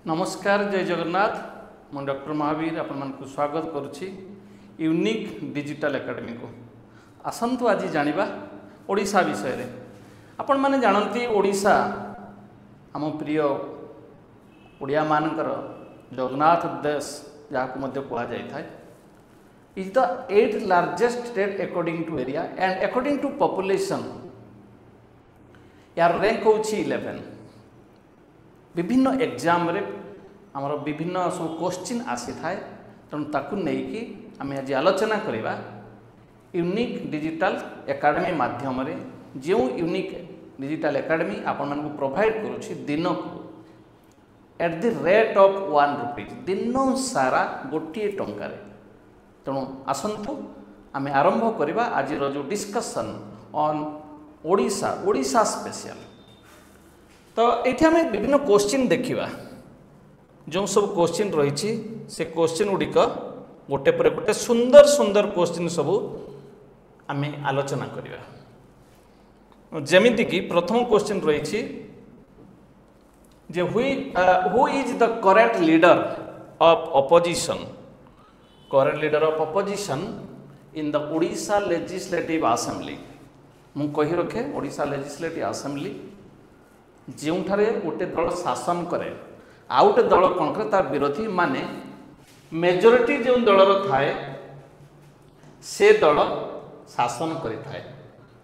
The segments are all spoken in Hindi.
नमस्कार जय जगन्नाथ मैं डॉक्टर महावीर आपण को स्वागत करुच्ची यूनिक डिजिटल एकेडमी को आसतु आज जानिबा ओडिशा विषय रे आपण माने जानती ओडिशा आम प्रिय ओडिया मानकर जगन्नाथ देश जहाँ मध्य कह जाए is the 8th largest state according to area and according to population यार रैंक हो 11 विभिन्न एग्जाम रे आमर विभिन्न सब क्वेश्चन आसी थाए तेणु ताकू नहीं आम आज आलोचना करवा यूनिक डिजिटल एकेडमी माध्यम रे जो यूनिक डिजिटल एकेडमी आपण मानकु प्रोवाइड करुछि दिन को at the rate of 1 rupees दिन सारा गोटे टंकार तेणु आसतु आम आरंभ करवा आज जो डिस्कशन ऑन ओडिशा स्पेशल तो ये आम विभिन्न क्वेश्चन देखा जो सब क्वेश्चन रही से क्वेश्चन गुड़िक गोटे पर गोटे सुंदर सुंदर क्वेश्चन सब आम आलोचना करवा जमीती कि प्रथम क्वेश्चन रही who is the current leader of opposition in the Odisha legislative assembly मु कही रखे ओडिशा लेजिस्लेटिव असेंबली जोठारे गोटे दल शासन करे आउ गोटे दल कौन करे तार विरोधी माने मेजोरिटी जो दलर थाए से दल शासन करि थाए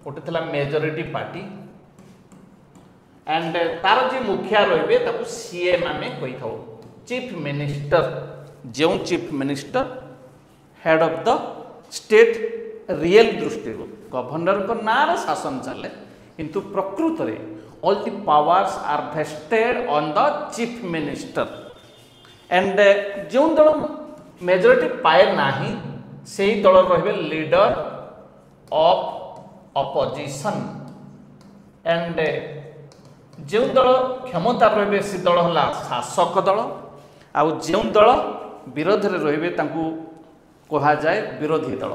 गोटे थला मेजोरिटी पार्टी एंड तार जे मुखिया रहिबे ताकू सीएम आमे कहि थाउ चीफ मिनिस्टर जो chief minister head of the state real दृष्टि गवर्नर को नार शासन चले किंतु प्रकृत रे all the powers are vested on the chief minister and जो दल मेजोरिटी पाए नाही से ही दल रहिबे लीडर ऑफ अपोजिशन एंड जो दल क्षमता रहिबे से दल हला शासक दल आ जो दल विरोध रे रहिबे तांकू कहा जाए विरोधी दल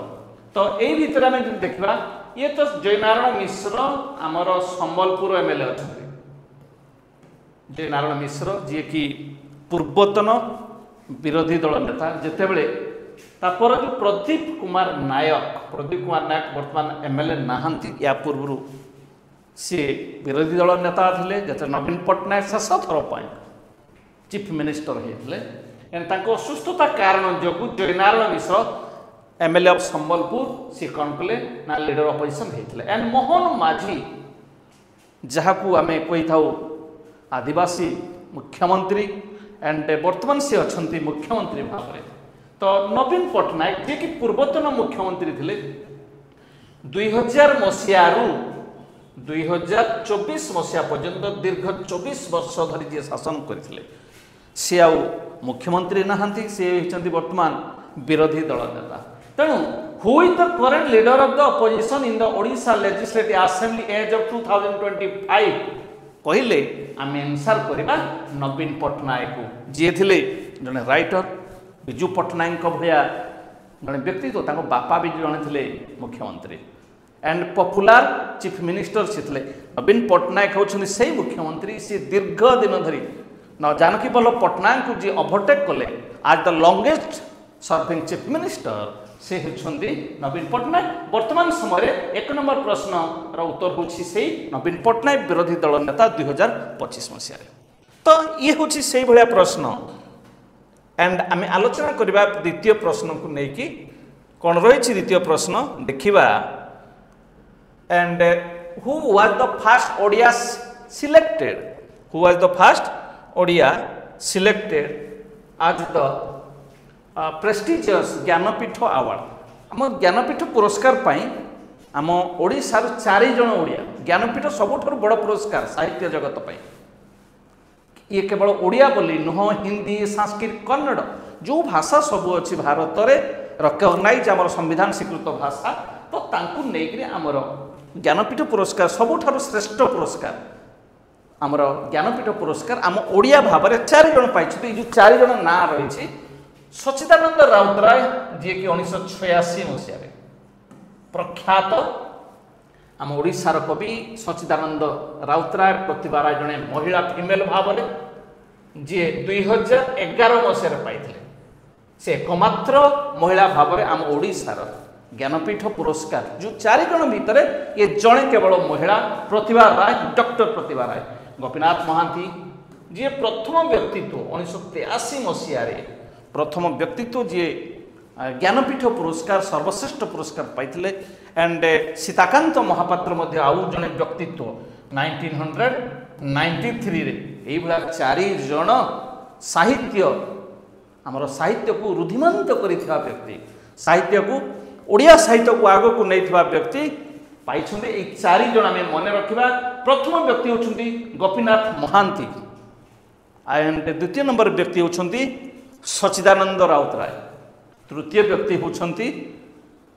तो एई भितर आमे देखबा ये तो जयनारायण मिश्र आमर संबलपुर एमएलए अच्छा जयनारायण मिश्र जी कि पूर्वतन विरोधी दल नेता जिते बड़े तापर जो प्रदीप कुमार नायक बर्तमान एमएलए नहांती या पूर्व सी विरोधी दल नेता थे जैसे नवीन पट्टनायक शेष थर चीफ मिनिस्टर होते असुस्थता कारण जो जयनारायण मिश्र एमएलए ऑफ संबलपुर सी कौन कले ना लीडर अपोजिशन होते एंड मोहन माझी जहाँ को आम कही था आदिवासी मुख्यमंत्री एंड बर्तमान से अच्छा मुख्यमंत्री भाव में तो नवीन पट्टनायक जी कि पूर्वतन मुख्यमंत्री थे 2000 मसीह 2024 मसीहा पर्यंत दीर्घ 24 वर्ष धरी जी शासन करते सी आउ मुख्यमंत्री नहांती सी होती वर्तमान विरोधी दल नेता तेणु who is the current leader of the opposition in the Odisha legislative assembly as of 2025 कहले आम आंसर करवा नवीन पट्टनायक जी थे जड़े राइटर विजु पट्टनायक भाया जड़े व्यक्ति तो बापा भी जड़े थे मुख्यमंत्री एंड पॉपुलर चीफ मिनिस्टर से थे नवीन पट्टनायक होती से मुख्यमंत्री सी दीर्घ दिन धरी जानकी वल्लभ पट्टनायक को जी ओभरटेक कले आज the longest serving chief minister से होती नवीन पट्टनायक वर्तमान समय एक नंबर प्रश्न उत्तर होची से नवीन पट्टनायक विरोधी दल नेता 2025 मसीह तो ये हूँ से भाया प्रश्न एंड आम आलोचना करवा द्वितीय प्रश्न को लेकिन कौन रही द्वितीय प्रश्न देखा and who was the first Odia selected आज द प्रेस्टिजियस ज्ञानपीठ अवार्ड आम ज्ञानपीठ पुरस्कार पाई आम ओडिशार 4 जन ओडिया ज्ञानपीठ सबुठ बड़ पुरस्कार साहित्य जगत पाई ये केवल ओडिया बोली नुह हिंदी संस्कृत कन्नड़ जो भाषा सब अच्छी भारत में रिकग्नाइज आम संविधान स्वीकृत भाषा तो तांकु नेइकरी आमर ज्ञानपीठ पुरस्कार सबुठ श्रेष्ठ पुरस्कार आमर ज्ञानपीठ पुरस्कार आम ओडिया भाव में 4 जन पाई जो 4 जन ना रही सच्चिदानंद राउतराय जी कि 1986 मसीह प्रख्यात आम ओडिशार कवि सच्चिदानंद राउतराय प्रतिभा राय जड़े महिला फिमेल भाव में जी 2011 मसीह पाई से एकमात्र महिला भाव में आम ओडिशार ज्ञानपीठ पुरस्कार जो 4 जन भितर ये जड़े केवल महिला प्रतिभा राय डॉक्टर प्रतिभा राय गोपीनाथ महांती जी प्रथम व्यक्तित्व 1983 मसीह प्रथम व्यक्तित्व जी ज्ञानपीठ पुरस्कार सर्वश्रेष्ठ पुरस्कार पाइथिले एंड सीताकांत महापात्र मध्य आउ जने व्यक्तित्व 1993 रे एई भला 4 जन साहित्य हमर साहित्य को रुधिमंत करिथिबा व्यक्ति साहित्य को ओडिया साहित्य को आगो को नैथिबा व्यक्ति पाइछन्ते एई 4 जन हमें मन रखिबा प्रथम व्यक्ति होछन्ती गोपीनाथ महांती एंड द्वितीय नंबर व्यक्ति होछन्ती सच्चिदानंद राउतराय तृतीय व्यक्ति होछन्ती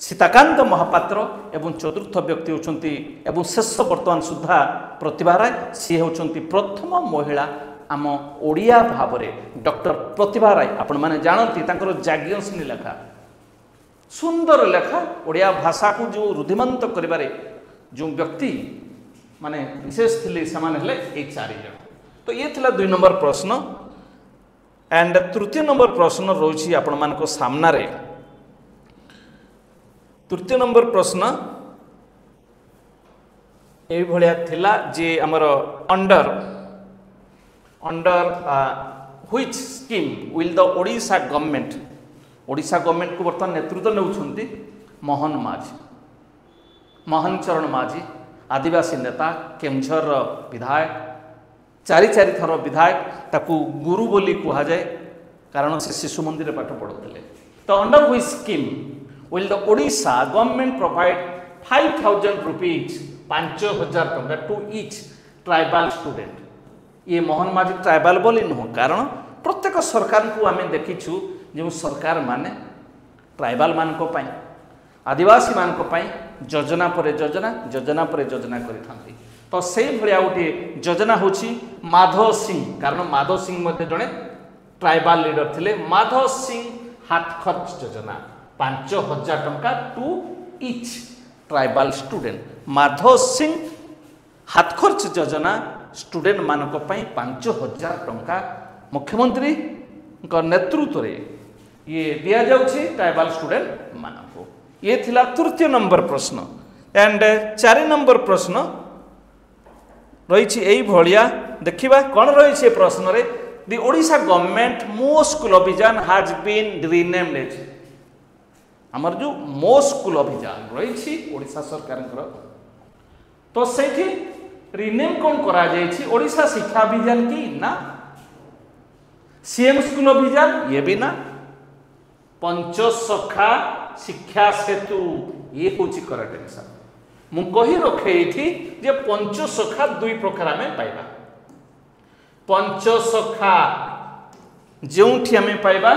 सीताकांत महापात्र एवं चतुर्थ व्यक्ति होछन्ती एवं शेष वर्तमान सुधा प्रतिभा राय सी होछन्ती प्रथम महिला आम ओडिया भाव में डॉक्टर प्रतिभा राय आपण माने जानती तांकर जाज्ञसनी लेखा सुंदर लेखा ओडिया भाषा को जो रुधिमंत करिबारे जो व्यक्ति माने विशेष थिले समान हेले ए 4 जन तो ये थिला 2 नंबर प्रश्न एंड तृतीय नंबर प्रश्न रोची आपण मानको सामना रे तृतीय नंबर प्रश्न ए भलिया थिला जे हमर under which scheme will the Odisha government को बर्तमान नेतृत्व नेउछन्ती मोहन चरण माझी आदिवासी नेता केमझर विधायक 4 थर विधायक ताकू गुरु बोली कहा जाए कारण से शिशु मंदिर पाठ पढ़ुते तो under which scheme will the Odisha government provide 5,000 rupees 5,000 टंका टू ईच ट्राइबल स्टूडेंट ये मोहन माझी ट्राइबल बोली नुह कारण प्रत्येक सरकार को आम देखीचु जो सरकार माने ट्राइबल मानक पाई आदिवासी मानक पाई योजना पर योजना करिथांती तो से भलिया गोटे योजना होची माधव सिंह कारण माधव सिंह मध्य जड़े ट्राइबल लीडर थिले माधव सिंह हाथ खर्च योजना 5,000 टंका to each tribal student Madhav Singh हाथ खर्च योजना स्टूडेंट मानक 5,000 टंका मुख्यमंत्री नेतृत्व रे ये दिया जाउछि ट्राइबल स्टूडेंट मानक ये थिला तृतीय नंबर प्रश्न एंड 4 नंबर प्रश्न रही भलिया देखिबा कौन रही प्रश्न रे दि ओडिशा गवर्नमेंट मो स्कूल अभियान हैज बीन रिनेम्ड एज हमर जो मो स्कूल अभियान रही ओडिशा सरकार तो सेठी रिनेम कौन करा जायछि ओडिशा शिक्षा अभियान की ना सीएम स्कूल अभियान ये भी ना पंचसखा शिक्षा सेतु ये होची करेक्ट आंसर मु कही रखे थी जे पंचसखा 2 प्रकार में पाइबा पंचसखा जोठी हमें पाइबा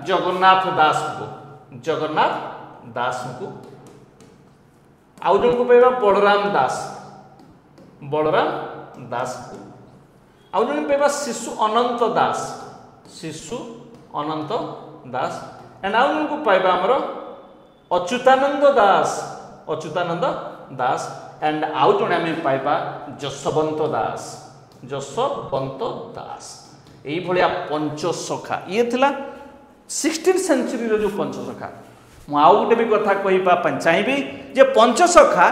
जगन्नाथ दास को आउ जन को पाइबा बलराम दास को आउ जन पाइबा शिशु अनंत दास एंड आउ जन को पाइबा हमर अच्युतानंद दास एंड आउ जने हमें पाइबा जसवंत दास यही भलिया पंचसखा ये थिला 16th सेंचुरी रो जो पंचसखा मु आउ गोटे भी कथा कहिबा चाहिबी जे पंचसखा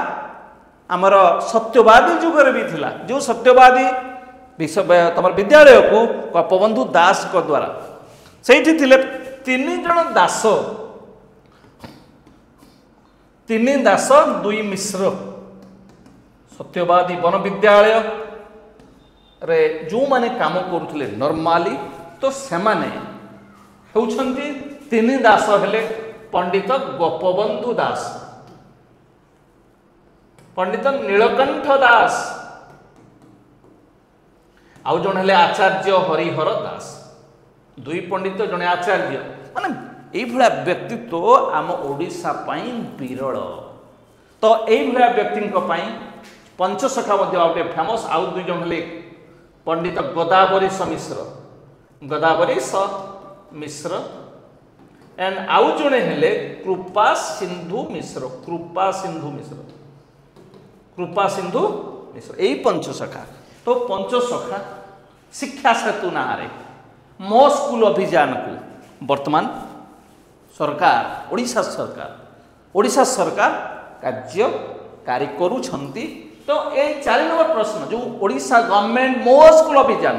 आमर सत्यवादी जुगर भी थिला जो सत्यवादी तमर विद्यालय को कपबंधु दास को द्वारा सेठी थिले 3 जन दास 2 मिश्र सत्यवादी वन विद्यालय रे जो माने काम करुले नॉर्मली तो से माने होउछंती 3 दास हेले पंडित गोपबंधु दास पंडित नीलकंठ दास आउ जन हेले आचार्य हरिहर दास 2 पंडित जने आचार्य माने यही भाया व्यक्तित्व आम ओडिशा पई विरल तो यही भाया व्यक्ति पंचसखा गोटे फेमस आउ 2 जन हेले पंडित गोदावरीश मिश्र एंड आउ जने हेले कृपा सिंधु मिश्र यही पंचसखा तो पंचसखा शिक्षा सेतु ना ମୋ ସ୍କୁଲ ଅଭିଯାନ को वर्तमान सरकार ओडिशा सरकार कार्यकारी करुछंती। तो ये 4 नंबर प्रश्न जो ओडिशा गवर्नमेंट मो स्कूल अभियान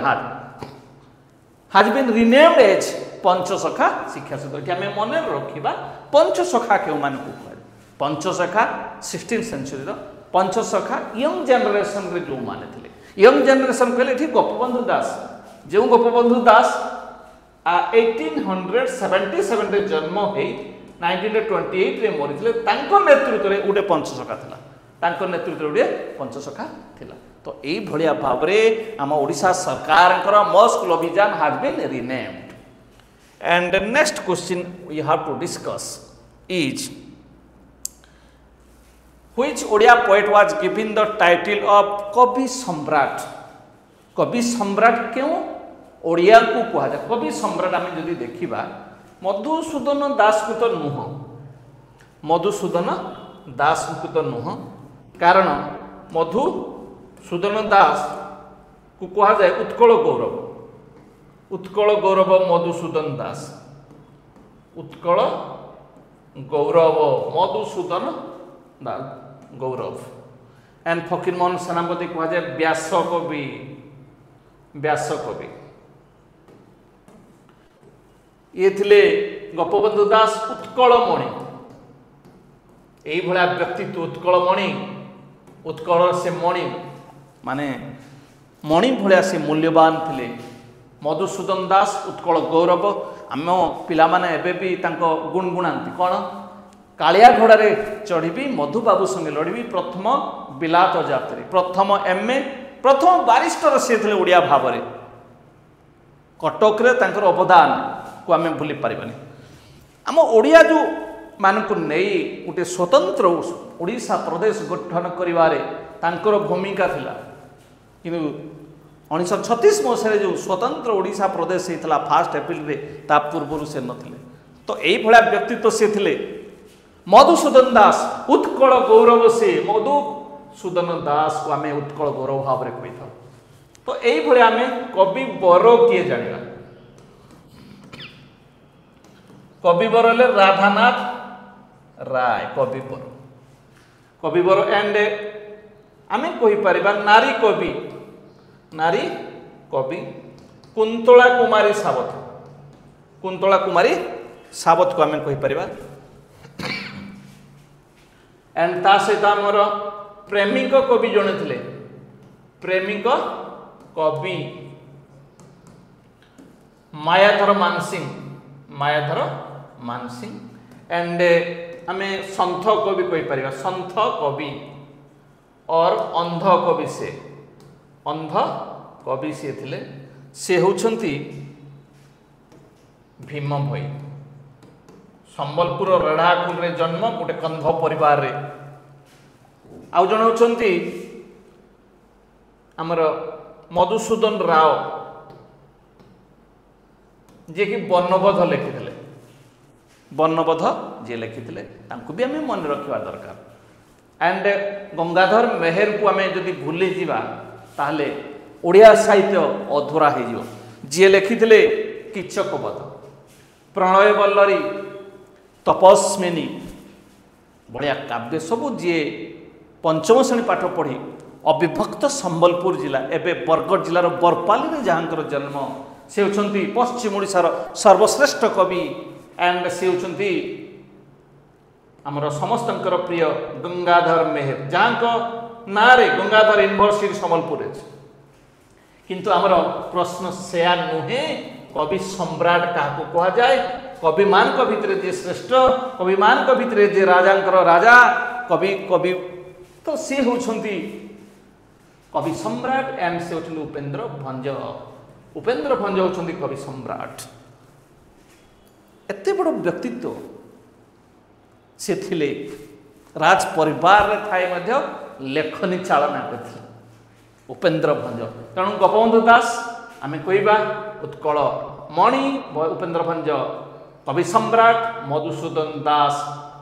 has been renamed as Panchasakha शिक्षा सूत्र कि आम मन रखा पंचसखा क्यों मान को Panchasakha 16th century Panchasakha young generation रे जो माने थिले यंग जेनरेशन कहले ठीक गोपबंधु दास जो गोपबंधु दास 1877 रे जन्म है 1928 रे मरिथिले तांको नेतृत्व रे उडे पंचसखा थिला तांको नेतृत्व रे उडे पंचसखा थिला। तो यही भलिया भाव रे आम ओडिशा सरकार मो स्कूल अभियान has been renamed. And next question we have to discuss is which Odia poet was given the title of Kavi Samrat. कवि सम्राट क्यों ओडिया को कहा जाए कवि सम्राट आम जदि देखा मधुसूदन दास को तो नुह मधुसूदन दास को तो नुह कारण मधुसूदन दास को कहा जाए उत्कल गौरव मधुसूदन दास उत्कल गौरव मधुसूदन दास गौरव एंड फकीरमोहन सेनापति कहा जाए व्यास कवि ये थिले गोपबंधु दास उत्कलमणि यही भला व्यक्तित्व उत्कलमणि उत्कल से मणि माने मणि भलिया से मूल्यवान थिले। मधुसूदन दास उत्कल गौरव आम पिला माने एबे भी तांको गुणगुणांती कौन कालिया घोड़े चढ़ी मधु बाबू संगे लड़बी प्रथम बिलात जात्री प्रथम MA प्रथम बारिस्टर सी थे ओडिया भाव में कटक रे तांकर अवदान को आम भूली पारिबानी। आम ओडिया जो मानक नहीं गोटे स्वतंत्र ओडिशा प्रदेश गठन करिवारे तांकर भूमिका थिला किंतु 1936 मसीह जो स्वतंत्र ओडिशा प्रदेश होता 1 एप्रिल रे ता पूर्व से नथिले। तो यही भला व्यक्तित्व से थिले मधुसूदन दास उत्कल गौरव से मधुसूदन दास को आम उत्कल गौरव भाव में कही था। तो यही भले आम कवि बर किए जाना कवि बर ले राधानाथ राय कवि बर एंड आम कहीपर नारी कवि कुंतला कुमारी सावत को आम कहीपर एंड ता सहित आमर प्रेमिक कवि जड़े थे प्रेमिक कवि मायाधर मानसिंह एंड आम सन्थ कवि कहीपर सन्थ कवि और अंध कवि सी थे से होउछंती भीम भई संबलपुर रेढ़ाखुल रे जन्म गोटे कंध परिवार रे आउ जन होउछंती हमर मधुसूदन राव जे कि वर्णबोध लिखिथिले वर्णबोध जे लिखिथिले तांको भी आमे मन रखिबा दरकार। एंड गंगाधर मेहर को आमे जदि भूली जीवा ताहले ओडिया साहित्य अधूरा हो जिवो। जे लिखिथिले किचकवध प्रणय बल्लरी तपस्विनी बढ़िया काव्य सबू जी पंचम श्रेणी पाठ पढ़ी अविभक्त संबलपुर जिला एवं बरगढ़ जिलार बरपाली में जहाँकर जन्म से होती पश्चिम ओडिशार सर्वश्रेष्ठ कवि एंड से होती आमर समस्तंकर प्रिय गंगाधर मेहर जहाँ ना रे गंगाधर यूनिवर्सिटी संबलपुर किंतु आमर प्रश्न सेया नुहे कवि सम्राट क्या कह जाए कवि मान भितर जे श्रेष्ठ कवि मान भितर जे राजांकर राजा कवि कवि तो सी होती कवि सम्राट एंड से होती उपेन्द्र भंज होती कवि सम्राट एते बड़ व्यक्तित्व से थिले राज परिवार रे थाए मध्य लेखनी चालना करथिले उपेन्द्र भंज तेणु गोपबंधु दास आम कहवा उत्कल मणि उपेन्द्र भंज कवि सम्राट मधुसूदन दास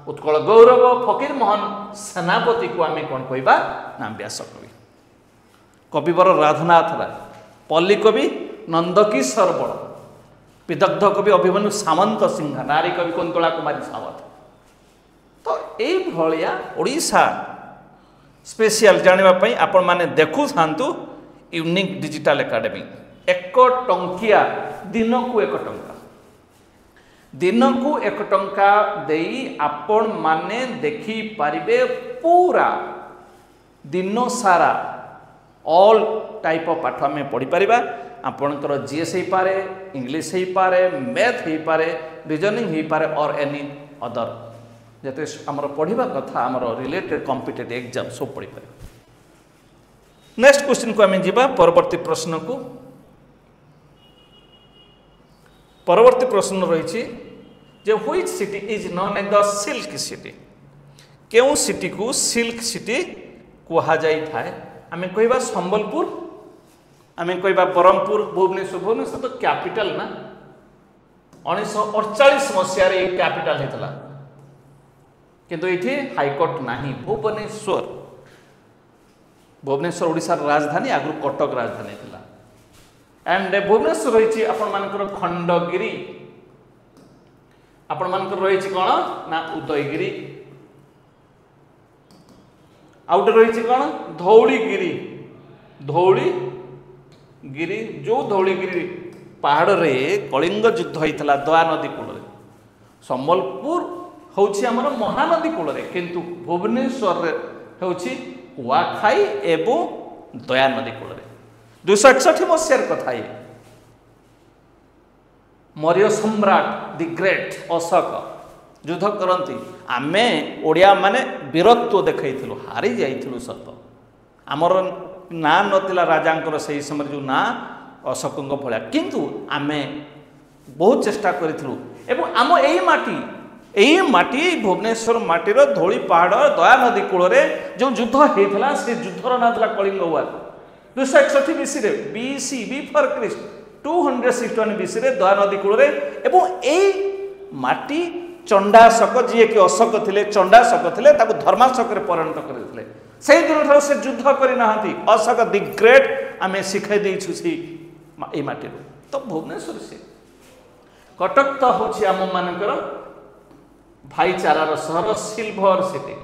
उत्कल गौरव फकीर मोहन सेनापति को आम कौन कहवा ना व्यास कवि कविवर राधानाथ राय पल्ली कवि नंदकिशोर बड़ विदग्ध कवि अभिमन्यु सामंत सिंह, नारी कवि कुंतला कुमारी सावत। तो ये ओडिशा स्पेशल जानापी आपण मैंने देखु था यूनिक डिजिटल एकेडमी। 1 टंकिया दिन को 1 टंका, दिन को 1 टंका देई आपण माने देखी पारिबे पूरा दिन सारा ऑल टाइप ऑफ पाठ आम पढ़ी पारिबा। आपणकर जीएस हो पारे, इंग्लिश हो पारे, मैथ हो पारे, रीजनिंग हो पारे और एनी अदर जते आमर पढ़ा कथा आमर रिलेटेड कॉम्पिटिटिव एग्जाम सब पढ़ी पारे। नेक्स्ट क्वेश्चन को आम जीवा परवर्ती प्रश्न को। परवर्ती प्रश्न रही which city is known as the silk city. क्यों सिटी को सिल्क सिटी कहा जाई थाए? आम कहवा संबलपुर, आम कहवा ब्रह्मपुर, भुवनेश्वर। भुवनेश्वर तो कैपिटल ना, 1948 मसीह कैपिटल होता किंतु ये हाईकोर्ट नहीं। भुवनेश्वर, भुवनेश्वर ओडिशार राजधानी, आगु कटक राजधानी थिला। एंड भुवनेश्वर रही आपण मानकर खंडगिरी, आपण मानकर रही कौन ना उदयगिरी, आउट रही कौन धौलीगिरी। धौलीगिरी जो धौलीगिरी पहाड़ रे कलिंग युद्ध होता दया नदी कूल। संबलपुर हूँ आमर महानदी कूल, किंतु भुवनेश्वर हूँ कुआखाई एवं दया नदी कूल। 261 मसीहार कथा ये मौर्य सम्राट दि ग्रेट अशोक युद्ध करती। आमे ओडिया माने वीरत्व देखु, हारी जाइलु सत। आमर ना नथिला राजांकर से समय जो ना अशोक भाया, किंतु आमे बहुत चेष्टा करूँ। एवं आम यही माटी भुवनेश्वर माटीर धौली पहाड़ दया नदी कूल जो युद्ध होता से युद्धर ना था कलिंग वार। 261 बीसी बिफोर क्रिस्ट 261 बीसी दया नदी कूल एवं यही माटी चंडाशक जी कि अशोक थे, चंडाशक थे धर्माशक परिणत करते। से दिन ठार से युद्ध करना अशोक दि ग्रेट आम शिखाई देछु से माटी। तो भुवनेश्वर से कटक तो हूँ आम मानकर भाईचारार सहर, सिल्भर सिटी,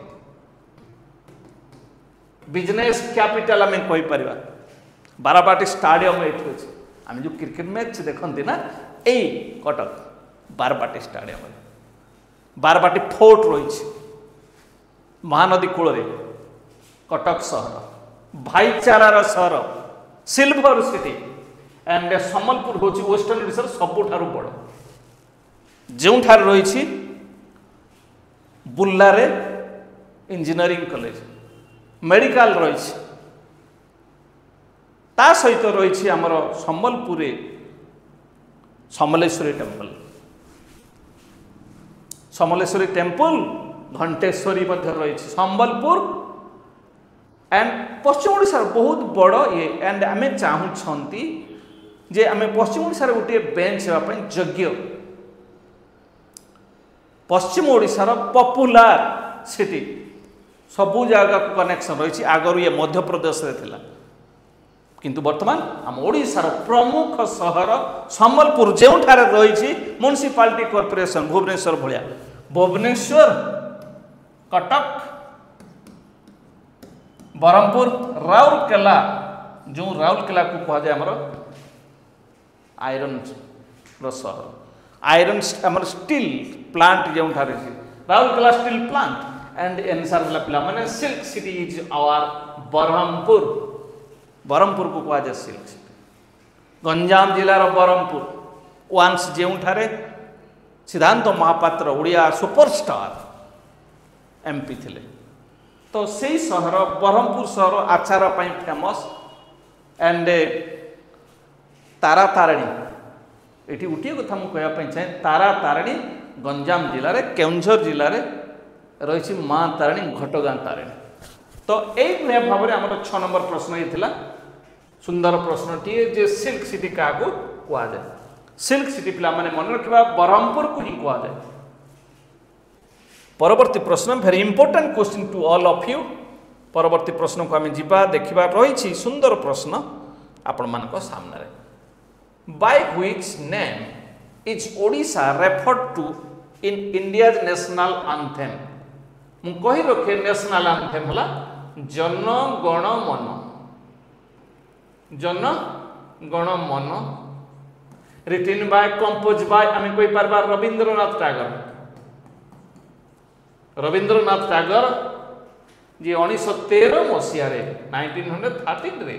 बिजनेस कैपिटल आम कहीपर। बारबाटी स्टाडियम ये अच्छे, आम जो क्रिकेट मैच देखते ना यही कटक बारबाटी स्टाडियम। बारबाटी फोर्ट रही महानदी कूल कटक सहर भाईचारार सहर सिल्भर सिटी। एंड संबलपुर हूँ वेस्टर्न ओडिशा सबुठारु बड़, जो रही बुल्लारे इंजीनियरिंग कॉलेज, मेडिकल रही सहित रही आमर संबलपुर समलेश्वरी टेम्पल। समलेश्वरी टेम्पल घंटेश्वरी रही संबलपुर एंड पश्चिम ओडिशा बहुत बड़ ये। एंड आम चाहूँगी जे आम पश्चिम ओडिशा गोटे बेंच होगापी योग्य। पश्चिम ओडिशार पॉपुलर सिटी सबू जगह कनेक्शन रही। आगर ये मध्य प्रदेश रे थिला, किंतु वर्तमान आम ओडिशार प्रमुख सहर संबलपुर जो रही म्युनिसिपालिटी कॉर्पोरेशन भुवनेश्वर भाया। भुवनेश्वर, कटक, ब्रह्मपुर, राउरकेला, जो राउरकेला को कह जाए आमर आयरन सहर, आयरन आमर स्टील प्लांट जो राउरकेला स्टील प्लांट। एंड एनसार पिला माने silk city is our Brahmapur. Brahmapur को कह जाए सिल्क सिटी। गंजाम जिलार ब्रह्मपुर वांस जो सिद्धांत महापात्र ओडिया सुपरस्टार एमपी थिले। तो से सहर ब्रह्मपुर सहर आचार फेमस। एंड तारा तारिणी ये गोटे कथा मुझे चाहे, तारा तारिणी गंजाम जिले में केउंझर जिले में रही माँ तारिणी घटगाँ तारिणी। तो यही भाव में आम 6 नंबर प्रश्न ये थिला। सुंदर प्रश्नटीए जे सिल्क सिटी क्या कह जाए। सिल्क सिटी पिला माने मन रखा ब्रह्मपुर को ही कह जाए। परवर्ती प्रश्न very important question to all of you. परवर्ती प्रश्न को आम जीवा देखा रही सुंदर प्रश्न आपण मान सामने। By which name is Odisha referred to in India's national anthem मु कही रखे नेशनल आंथेम होला जन गण मन जन गण मन रिटिन बाय कंपोज बाय आम कही पारबा रविंद्रनाथ टागर जी 1913 मसीह 1913 रे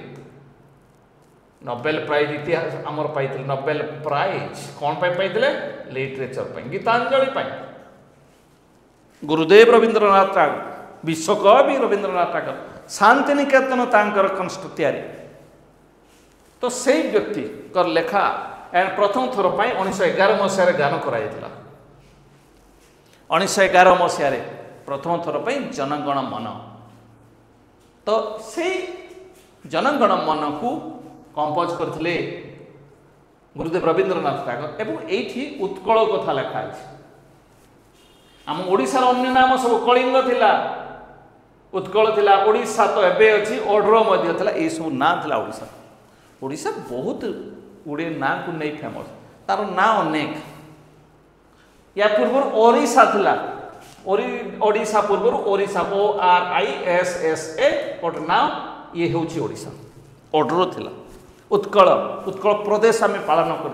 नोबेल प्राइज इतिहास आमर पाइथिले नोबेल प्राइज कौन पाइथिले लिटरेचर पाई गीतांजलि पाई गुरुदेव रविंद्रनाथ टागोर विश्वकवि रविंद्रनाथ टागोर शांति निकेतन तांकर कंस्ट तैयारी तो से व्यक्ति कर लेखा एंड प्रथम थर पाई 1911 मसीह गान कराइला 1911 मसीह प्रथम थर पाई जनगण मन तो से जनगण मन को कंपोज करथिले गुरुदेव रविंद्रनाथ टागोर एवं एठी उत्कल कथा लेखा है आम ओडिशार अन्य नाम सब कलिंग थिला उत्कल थिला ओडिशा तो एबे अछि ओड्र मध्य थिला ए सब ना थिला ओडिशा ओडिशा बहुत गुड़े ना को नहीं फेमस तार ना अनेक या पूर्व ओडिशा थिला ओडिशा पूर्व ओडिशा ORISSA बट नाउ ये होछि ओडिशा ओड्र थिला उत्कल उत्कल प्रदेश आम पालन कर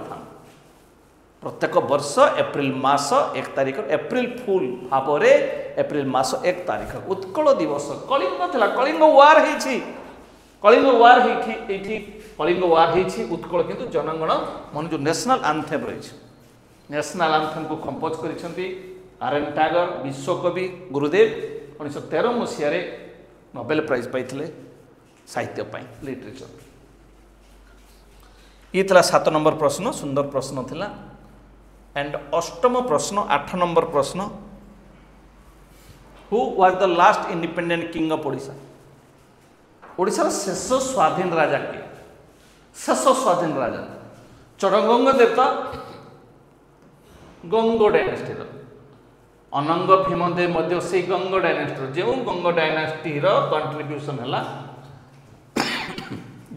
प्रत्येक वर्ष एप्रिल मास 1 तारिख एप्रिल फुल भाव एप्रिल मास 1 तारिख उत्कल दिवस कलिंग थिला कलिंग वार हेछि कलिंग वार हेछि कलिंग वार हेछि उत्कल किंतु जनगण मन जो नेशनल आंथेम रही नेशनल आंथेम को कंपोज करिसेंती RN टागोर विश्वकवि गुरुदेव 1913 मसीह नोबेल प्राइज पाइथिले साहित्य पाई लिटरेचर ये थिला 7 नंबर प्रश्न सुंदर प्रश्न थिला एंड अष्टम प्रश्न 8 नंबर प्रश्न who was the last independent king of Odisha Odisha शेष स्वाधीन राजा के शेष स्वाधीन राजा चड़गंग देवता गंग डायनेस्टी अनंग भीमदेव मध्य से गंग डायनेस्टी जो गंग डायनेस्टी कंट्रीब्यूशन है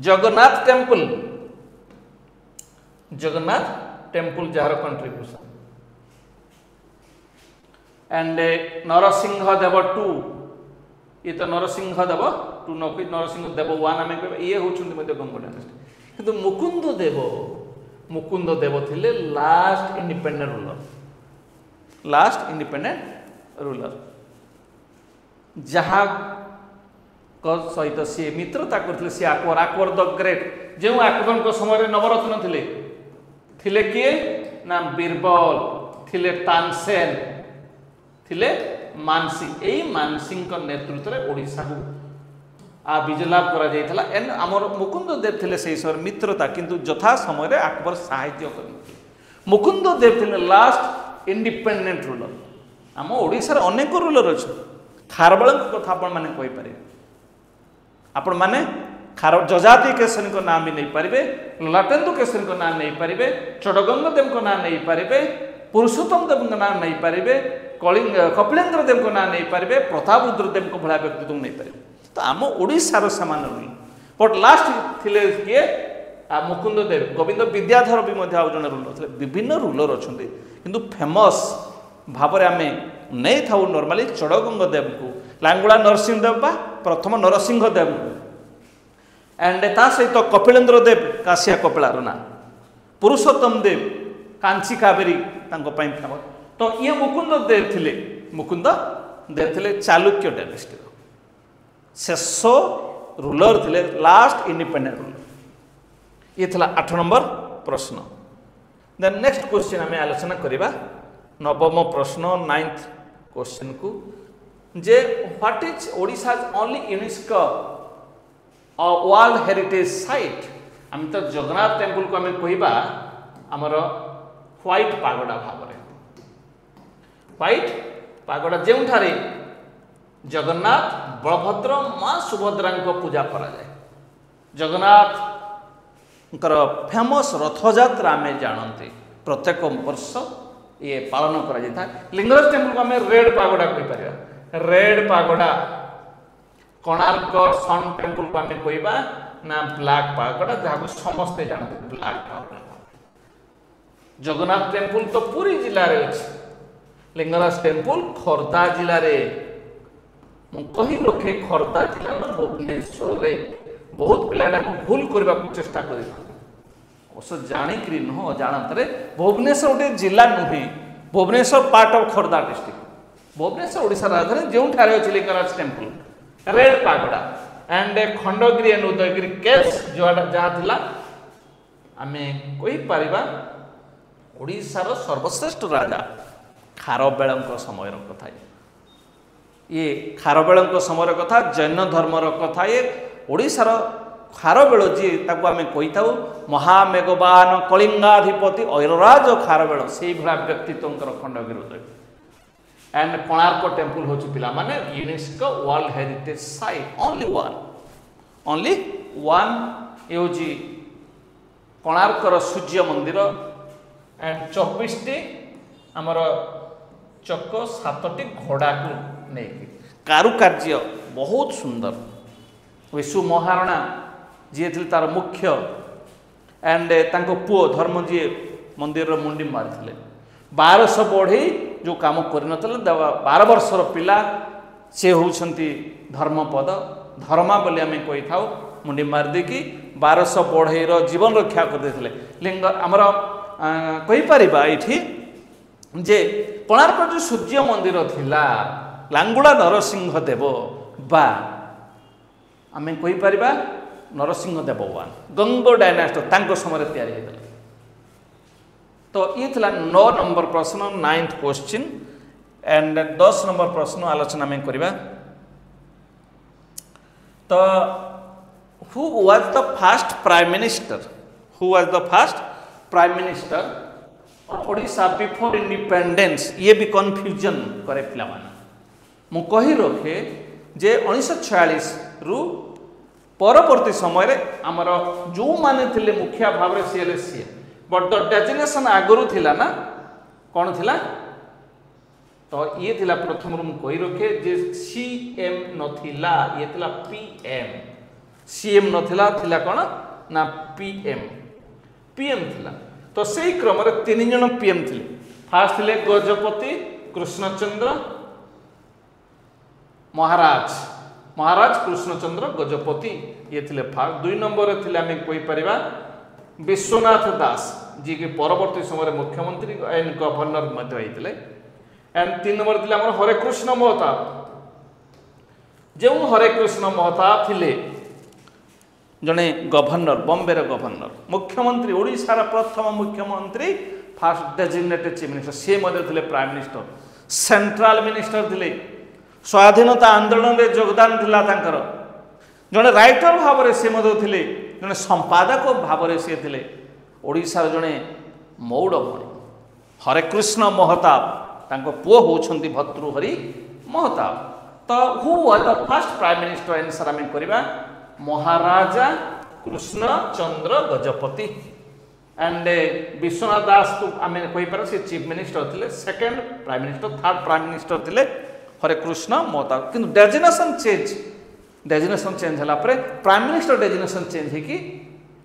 जगन्नाथ टेम्पल जार कंट्रीब्यूशन एंड नरसिंह देव 2 ये तो नरसिंह देव 2 नकी नरसिंह देव 1 आम कह ये होंगे गंग डायनेस्टी किंतु मुकुंद देव थिले लास्ट इंडिपेंडेंट रूलर जहाँ सहित सी मित्रता करते सी अकबर द ग्रेट जो अकबर को समय नवरत्न थिले किए ना बीरबल थिले तानसेन थिले मानसिंह यही मानसिंह नेतृत्व में ओडिशा को विजयलाभ करा एंड आमर मुकुंद देव थिले से समय मित्रता किंतु यथा समय अकबर साहाय्य कर मुकुंद देव थिले लास्ट इंडिपेंडेंट रूलर आम ओडिशा रे अनेक रूलर अच्छे खारबल कथा आपण माने कहि पारे आपण माने जजाति केसरी को नाम भी नहीं पारे ललाटेन्दु केसरी को नाम नहीं पारे चड़गंग देव को नाम नहीं पारे पुरुषोत्तम देव को नाम नहीं पारे कलिंग कपिलेन्द्र देव को नाम नहीं पारे प्रतापरुद्र देव को भला व्यक्तित्व नहीं पारे तो आम ओडिशार सामान रूल बट लास्ट थिले किए मुकुंद देव गोविंद विद्याधर भी आउ जन रूलर थे विभिन्न रूलर अच्छा किंतु फेमस भाव आम नहीं था नॉर्मली चड़गंग देव को लांगुला नरसिंह देव बा प्रथम नरसिंह देव को एंड ता सहित कपिलेन्द्र देव काशिया कपिलार ना पुरुषोत्तम देव कांची कावेरी फेमस तो ये मुकुंद देव थिले चालुक्य डायनेस्टी शेष रूलर थिले लास्ट इंडिपेंडेंट रूलर ये थिला 8 नंबर प्रश्न देन नेक्स्ट क्वेश्चन आम आलोचना करवा नवम प्रश्न 9th क्वेश्चन को जे what is Odisha only UNESCO world heritage site आम तो जगन्नाथ टेम्पल को आम कहवा आमर व्हाइट पागोडा भाव व्हाइट पागोडा जो जगन्नाथ बलभद्र माँ सुभद्रा पूजा करा जाए जगन्नाथ फेमस रथयात्रा आम जानते प्रत्येक वर्ष ये पालन करा लिंगराज टेम्पल को आम रेड पागोडा कहीपर red pagoda Konark sun temple को आम कहवा ना ब्लैक पागोडा जहाँ समस्ते जानते ब्लैक पागोडा जगन्नाथ टेम्पल तो पुरी जिले में अच्छे लिंगराज टेम्पल खोर्धा जिले में कही रखे खोर्धा जिला भुवनेश्वर बहुत पिला भूल करने को चेष्टा कर जाणिक नुह अजाणत भुवनेश्वर गोटे जिला नुहे Bhubaneswar part of Khordha district Bhubaneswar Odisha राजधानी जो अच्छे Lingaraj temple red pagoda and Khandagiri and Udayagiri caves जहाँ आम कहीपर ओडिशार सर्वश्रेष्ठ राजा खारवेल समय कथा ये खारवेल समय कथा जैन धर्मर कथा ये ओडिशार खारवेल जी ताको आम कही था महामेघवान कलिंगाधिपति ऐरराज खारवेल से भाया व्यक्तित्व खंडगिरी उदयगिरी एंड कोणार्क टेम्पल हूँ पिला माने UNESCO world heritage site only one ये कोणार्कर सूर्य मंदिर एंड 24 आमर चक 7टी घोड़ा को नहीं कारुकार्य बहुत सुंदर विशु महाराणा जी थे तार मुख्य एंड तांको पुओ धर्म जी मंदिर मुंडी मारी 1200 बढ़ई जो काम कर 12 वर्षर पिला से होती धर्मपद धर्मा बोली आम कही था मुंडी मारिदेकी 1200 बढ़ईर जीवन रक्षा करते लिंग आमर कहीपर ये जे कोणार्क जो सूर्य मंदिर थिला लांगुड़ा नरसिंह देव बा आम कहीपर नरसिंह देव वन गंग डायनास्ट तांको समय तैयारी होता तो ये थिला 9 नंबर प्रश्न 9th क्वेश्चन एंड 10 नंबर प्रश्न आलोचना में करवा तो who was the first prime minister Odisha before independence ये भी कन्फ्यूजन करे पिला माने मु कही रखे जे 1946 रु परवर्ती समय रे हमर जो माने थिले मुखिया भाव रे सीएलएससी बट द डेजिग्नेशन आगुरी थिला ना कौन थिला तो ये थिला प्रथम रूम कही रखे जे सीएम नथिला ये थिला पीएम सीएम नथिला थिला कौन ना पीएम थिला तो सही क्रम रे 3 जन पीएम थिले फास्ट थिले गजपति कृष्णचंद्र महाराज कृष्णचंद्र गजपति ये थिले फास्ट 2 नंबर रे थिले आमे कहि परिबा विश्वनाथ दास जी के परवर्ती समय मुख्यमंत्री एंड गवर्नर मध्य होइतिले एंड 3 नंबर थिले हमर हरेकृष्ण महताब जो हरेकृष्ण महताब थिले जड़े गवर्नर बॉम्बे गवर्नर मुख्यमंत्री ओडिशार प्रथम मुख्यमंत्री फास्ट डेजिग्नेटेड चीफ मिनिस्टर सी थे प्राइम मिनिस्टर सेंट्रल मिनिस्टर थे स्वाधीनता आंदोलन में योगदान थिला तांकर जड़े राइटर भाव में सी थे जड़े संपादक भाव में सी थे ओडिशार जड़े मौड़ भणी हरेकृष्ण महताब तांको पुओ होउछंती भर्तृहरि महताब तो who was the first prime minister answer आम करबा महाराजा कृष्णचंद्र गजपति एंड विश्वनाथ दास को आम कहीपर से चीफ मिनिस्टर थे second prime minister third prime minister थे हरेकृष्ण महताब किंतु डेजिग्नेशन चेंज होला परे प्राइम मिनिस्टर डेजिग्नेशन चेंज होगी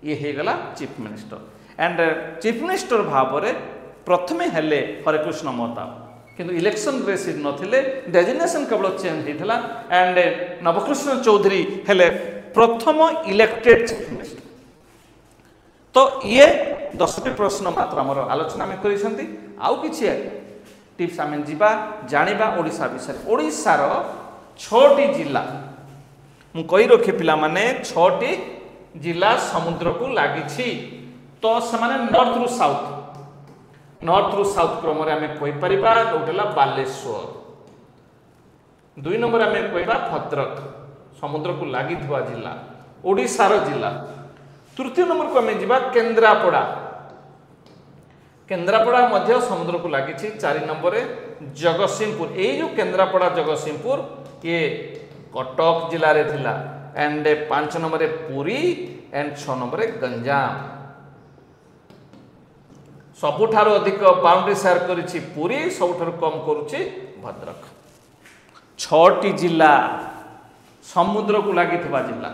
ये होगला chief minister and chief minister भाव में प्रथमे हेले हरेकृष्ण महताब किंतु इलेक्शन रेस नथिले डेजिग्नेशन केवल चेंज होता एंड नवकृष्ण चौधरी हेले प्रथम इलेक्टेड चीफ मिनिस्टर तो ये 10टी प्रश्न मात्र आमर आलोचना में करिसेंती आउ किछि टिप्स आम जीवा जानिबा ओडिशा विषय ओडिशार 6टी जिला मु कहि रखे पिला माने 6टी जिला समुद्र को लागिछि तो समाने नॉर्थ रु साउथ क्रम रे आमे कहि परिबा जोटेला बालेश्वर 2 नंबर आमे कहिबा भद्रक समुद्र को लगी जिला ओडिशार जिला तृतीय नंबर को आम जा केन्द्रापड़ा मध्य समुद्र को लगी 4 नंबर जगतसिंहपुर ये जो केन्द्रापड़ा जगतसिंहपुर ये कटक जिले में थिला एंड 5 नंबर पुरी एंड 6 नंबर गंजाम सबुठार अधिक बाउंड्री शेयर करिछि पुरी सबुठार कम करुछि भद्रक 6टी जिला समुद्र को लगी जिला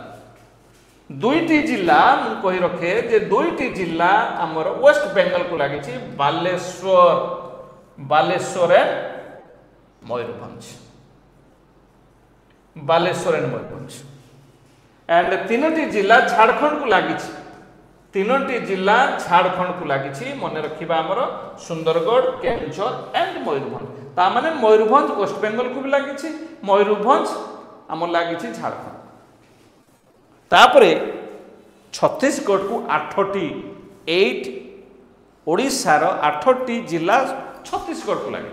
दुईटी जिला मु कही रखे जे दुईटी जिला आमर वेस्ट बेंगल को लगी Baleswar Baleswar and Mayurbhanj Baleswar and Mayurbhanj and तीनोटी जिला झारखंड को लगी तीनोटी जिला झारखंड को लगी मन रखा आमर सुंदरगढ़ केन्दुझर एंड मयूरभंज ता माने मयूरभंज वेस्ट बेंगल को भी लगी मयूरभंज आम लगी झारखंड तापरे छत्तीसगढ़ को 8टी 8 ओडिशार 8टी जिला छत्तीसगढ़ को लगी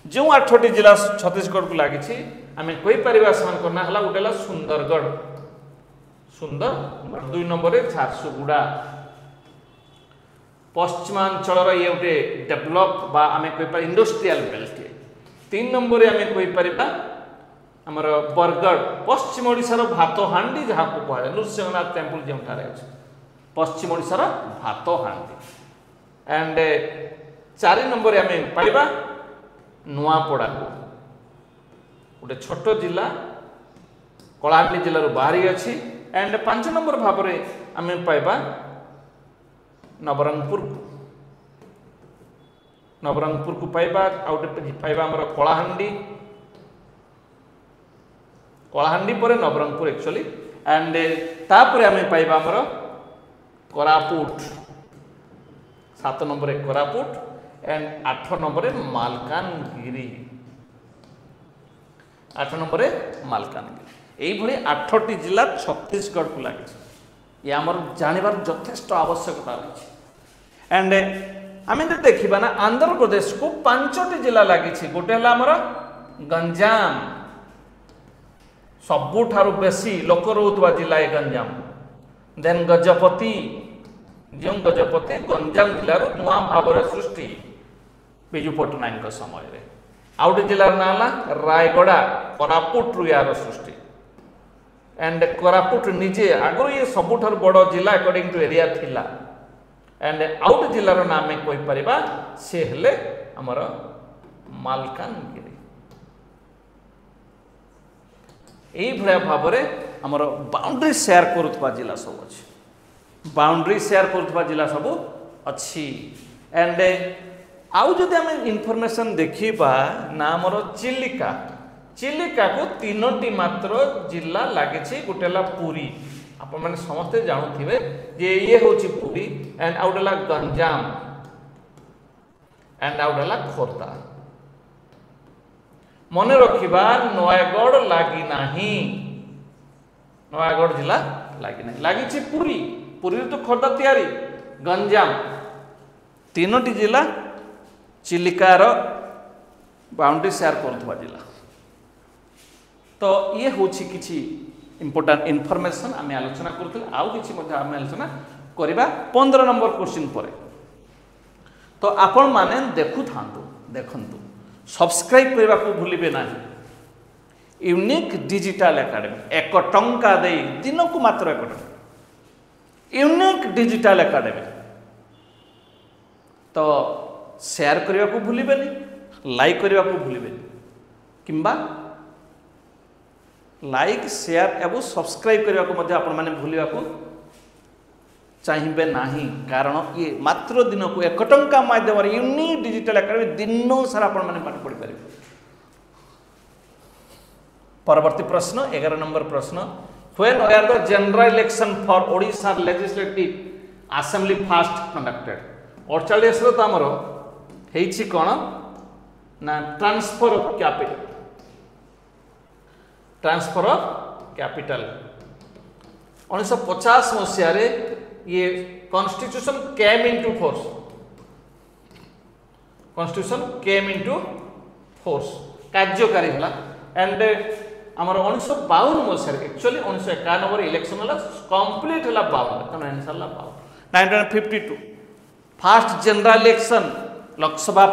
जो 8टी जिला छत्तीसगढ़ को लगी आम कहीपर से ना गोटे सुंदरगढ़ सुंदर 2 नंबर झारसुगुड़ा पश्चिमांचल ये गोटे डेभलप बा आम कहीपर इंडस्ट्रियल बेल्ट 3 नंबर आम कहीपर आमर बरगढ़ पश्चिम ओडिशार भातहांडी जहाँ को कह नृसिंहनाथ टेम्पल जो पश्चिम ओडिशार भातहांडी एंड 4 नंबर आम पाइबा नुआपड़ा गोटे छोट जिला कलाहांडी जिलूर बाहरी अच्छी एंड 5 नंबर भाव में आम पाइबा नवरंगपुर को पाइबा आउटे पाइबा आमर कलाहांडी कलाहांडी पर नवरंगपुर एक्चुअली एंड तापर आम पाइबा आमर Koraput 7 number Koraput and 8 number Malkangiri 8 number Malkangiri यही 8टी जिला छत्तीसगढ़ को लगी ये आमर जानवर यथेष्ट आवश्यकता रही एंड आम देखा ना आंध्र प्रदेश को 5टी जिला लगी गोटे आमर गंजाम सबुठारु बेसी लोक रोथुवा जिला है गंजाम देन गजपति जो गजपति गंजाम जिलार नुआ भाव सृष्टि विजु पट्टनायक समय रे आउटे जिलार ना रायगड़ा कोरापुट यार सृष्टि एंड कोरापुट निजे आगु ये सबुठारु बड़ जिला अकॉर्डिंग टू एरिया थिला एंड आउट जिलार नाम कही परिबा से हेले हमर मालकानगिरी यही भाया भाव में आमर बाउंड्री शेयर करुवा जिला सब अच्छी बाउंड्री शेयर करुवा जिला सब अच्छी एंड आउ जदि आम इनफॉरमेशन देखा ना आमर चिलिका चिलिका को 3टी मात्र जिला लगी गोटे पुरी आपण मैंने समस्ते जानुवे जे ये हूँ पुरी एंड आउटे गंजाम एंड आउटे खोर्धा मन रखा नयगढ़ लगी नहीं नयगढ़ जिला लगी नहीं लगी पुरी पुरी तो खोर्धा तैयारी गंजाम 3टी जिला चिलिकार बाउंड्री शेयर करुवा जिला तो ये हूँ किसी इंपोर्टेंट इनफॉरमेशन आम आलोचना करूँ आउ कि आम आलोचना करवा 15 नंबर क्वेश्चन पर तो आपण माने देखु था देखंतु सब्सक्राइब करने को भूलिबे ना यूनिक डिजिटल एकेडमी 1 टंका दे दिन को मात्र 1 टंका यूनिक डिजिटल एकेडमी तो शेयर करने को भूलिबे लाइक करने को भूलिबे किंबा लाइक शेयर एवं सब्सक्राइब करने को मध्य आपण माने भूलिबा को चाहिए नहीं कारण ये मात्र दिन को 1 टंका माध्यम यूनिक डिजिटल एकेडमी दिन सारा आपण माने पाठ पढ़ी पारे। परवर्ती प्रश्न 11 नंबर प्रश्न when were the general election for Odisha legislative assembly first conducted 48 तो आमर हेछि कोन ना ट्रांसफर ऑफ कैपिटल 1950 मसीह ये कॉन्स्टिट्यूशन केम इनटू फोर्स कार्यकारी है एंड आमर 1952 मसीह एक्चुअली 1991 इलेक्शन है कंप्लीट है 52 answer 1952 first general election Lok Sabha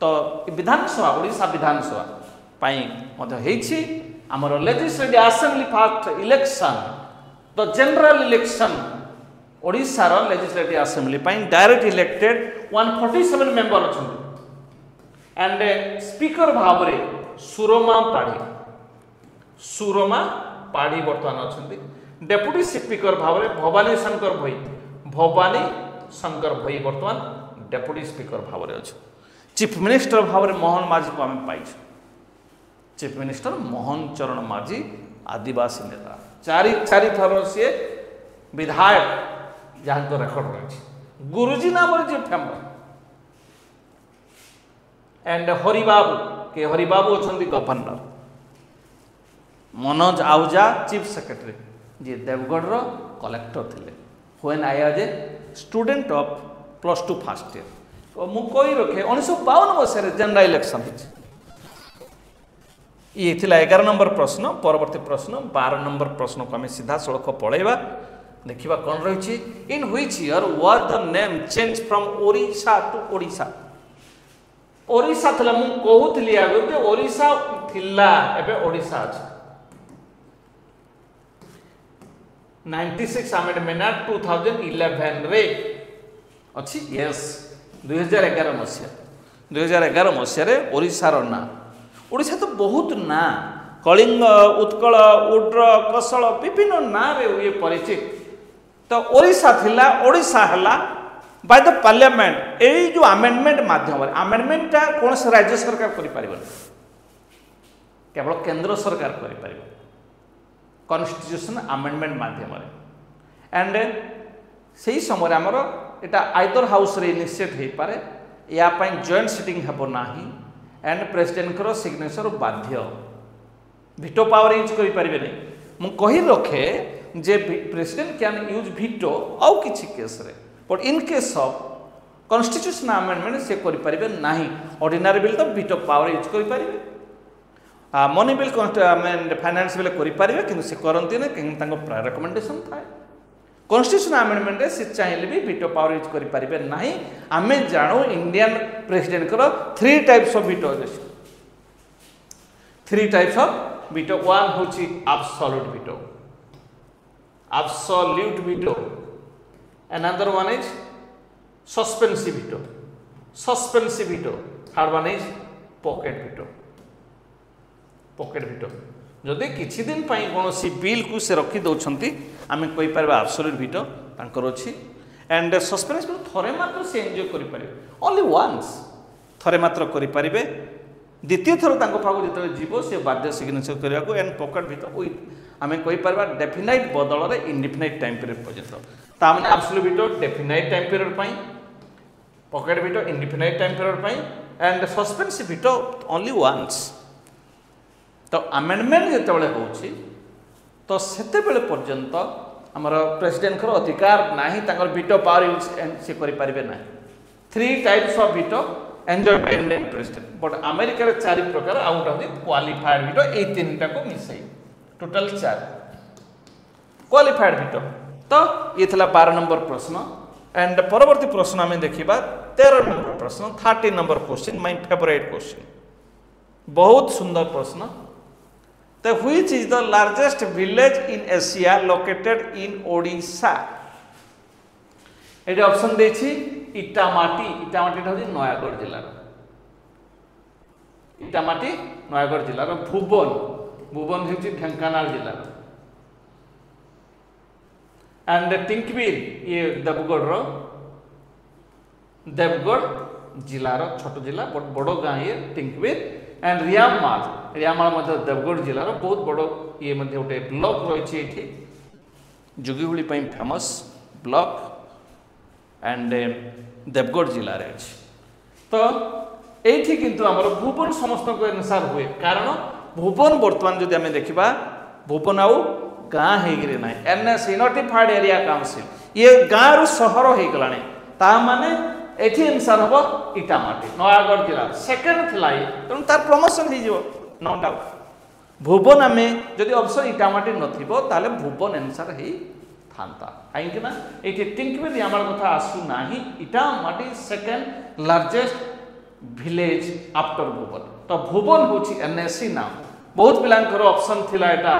तो विधानसभा ओडिशा विधानसभा आमर लेजिस्लेटिव असेंबली फास्ट इलेक्शन तो जनरल इलेक्शन ओडिशा रो legislative assembly direct elected 147 member अच्छा एंड स्पीकर भाव में सुरमा पाढ़ी बर्तमान अच्छा डेप्यूटी स्पीकर भाव में भवानी शंकर भई बर्तमान डेप्यूटी स्पीकर भाव में अच्छे। चीफ मिनिस्टर भाव में मोहन माझी को आम पाई। चीफ मिनिस्टर मोहन चरण माझी आदिवासी नेता चारि थर सी विधायक जहाँ तो रेकर्ड रही। गुरुजी नाम जी फेमस एंड हरिबाबू के हरिबाबू अच्छा governor. Manoj Ahuja chief secretary ji Deogarh collector थे when I was a student of +2 first year. तो मु कही रखे 1952 मसीह जनरल इलेक्शन ये थिला 11 नंबर प्रश्न। परवर्ती प्रश्न 12 नंबर प्रश्न को आम सीधा सड़क पलैबा देखा कौन रही। In which year was the name change from Odisha to Odisha. Odisha थिला मु कहूली आगे कि ओडिशा थिला एबे ओडिशा अछि। 96 अमेंडमेंट 2011 रे अच्छी यस 2011 मसीहा रे ओडिशार ना। ओडिशा तो बहुत ना कलिंग उत्कल उड्र कौशल विभिन्न ना रे ये परिचित। तो ओडिशा थिला ओडिशा हला बाय द पार्लियामेंट यही जो अमेंडमेंट माध्यम अमेंडमेंटा कौन से राज्य सरकार करि परिबन केवल केंद्र सरकार करि परिबन कॉन्स्टिट्यूशन अमेंडमेंट माध्यम एंड से समय आमर यहाँ आइदर हाउस रे इनिशिएट हो पारे या जॉइंट सिटिंग हेब ना एंड प्रेसिडेंट सिग्नेचर बाध्य भिटो पावर यूज करें नहीं। मुझे रखे जे प्रेसिडेंट कैन यूज भिटो आउ किसी केस रे but in case of constitution amendment से करें ना। ऑर्डिनरी बिल तो भिटो पावर यूज करें मनी बिल फाइनेंस बिल करें कि से करती ना कहीं रिकमेंडेशन थाए। कॉन्स्टिट्यूशन अमेंडमेंट से चाहिए भी भिटो पावर यूज करें ना। आम जानू Indian president 3 types of veto अच्छे। 3 टाइप्स ऑफ भिटो। वन हूँ absolute veto another one is suspensive veto third one is pocket veto. जदि किछि दिन पई कोनोसी बिल को से रखी दउछंती आमे कहि परबा एब्सोल्यूट भिटो तांकर अछि एंड सस्पेंस बिल थरे मात्र से एन्जॉय करि परिबे ओनली वंस थरे मात्र करि परिबे। द्वितीय थर तांको पागो जते जीवो से बाध्य सिग्नेचर करिया को एंड पॉकेट भिटो आमे कहि परबा डेफिनाइट बदल रे इंडेफिनाइट टाइम पीरियड पर्यंत। ता माने एब्सोल्यूट भिटो डेफिनाइट टाइम पीरियड पई पॉकेट भिटो इंडेफिनाइट टाइम पीरियड पई एंड सस्पेंस भिटो ओनली वंस। तो अमेंडमेंट जो होची तो सेते बेले पर्यंत आमर प्रेसिडेंट अधिकार नाही तांकर भिटो पावर यूज से करि परिबे नाही। 3 टाइप्स ऑफ भिटो enjoy by Indian president but America रे 4 प्रकार आउट ऑफ द क्वालिफाइड भिटो ए 3टा को मिसई टोटल 4 क्वालिफाइड भिटो। तो ये थिला 12 नंबर प्रश्न एंड परवर्ती प्रश्न आमे देखिबा 13 नंबर प्रश्न 30 number question my favourite question बहुत सुंदर प्रश्न। तो which is the largest village in Asia located in Odisha. ये ऑप्शन देछि इटामाटी हूँ नयागढ़ जिलार इटामाटी नयागढ़ जिलार भुवन हूँ ढेंकानाल जिलार एंड टिंकबिल ये देवगढ़ जिलार छोट जिला बड़ गाँ ये टिंकबिल एंड रियामाल देवगढ़ जिलार बहुत बड़ ये गोटे ब्लॉक रही जुगीहुली फेमस ब्लॉक एंड देवगढ़ जिले में अच्छी। तो ये किंतु आमर भुवन समस्त अनुसार हुए कारण भुवन बर्तमान जो आम देखा भुवन आउ गाँ हो ना NS नोटिफाइड एरिया काउंसिल ये गाँव रु सहर हो गला माने एठी अनुसार हम इटामाटी नयागढ़ जिला सेकेंड थिला तेणु तार प्रमोशन हो नो डाउट। भुवन आम जदि ऑप्शन इटामाटी नथिबो ताले भुवन अनुसार ही थांता कहीं ना ये टिंकबिल आम कथा आसू ना इटामाटी सेकेंड लार्जेस्ट विलेज आफ्टर भुवन। तो भुवन हूँ NSC नाम बहुत पिलांकर ऑप्शन थिला एटा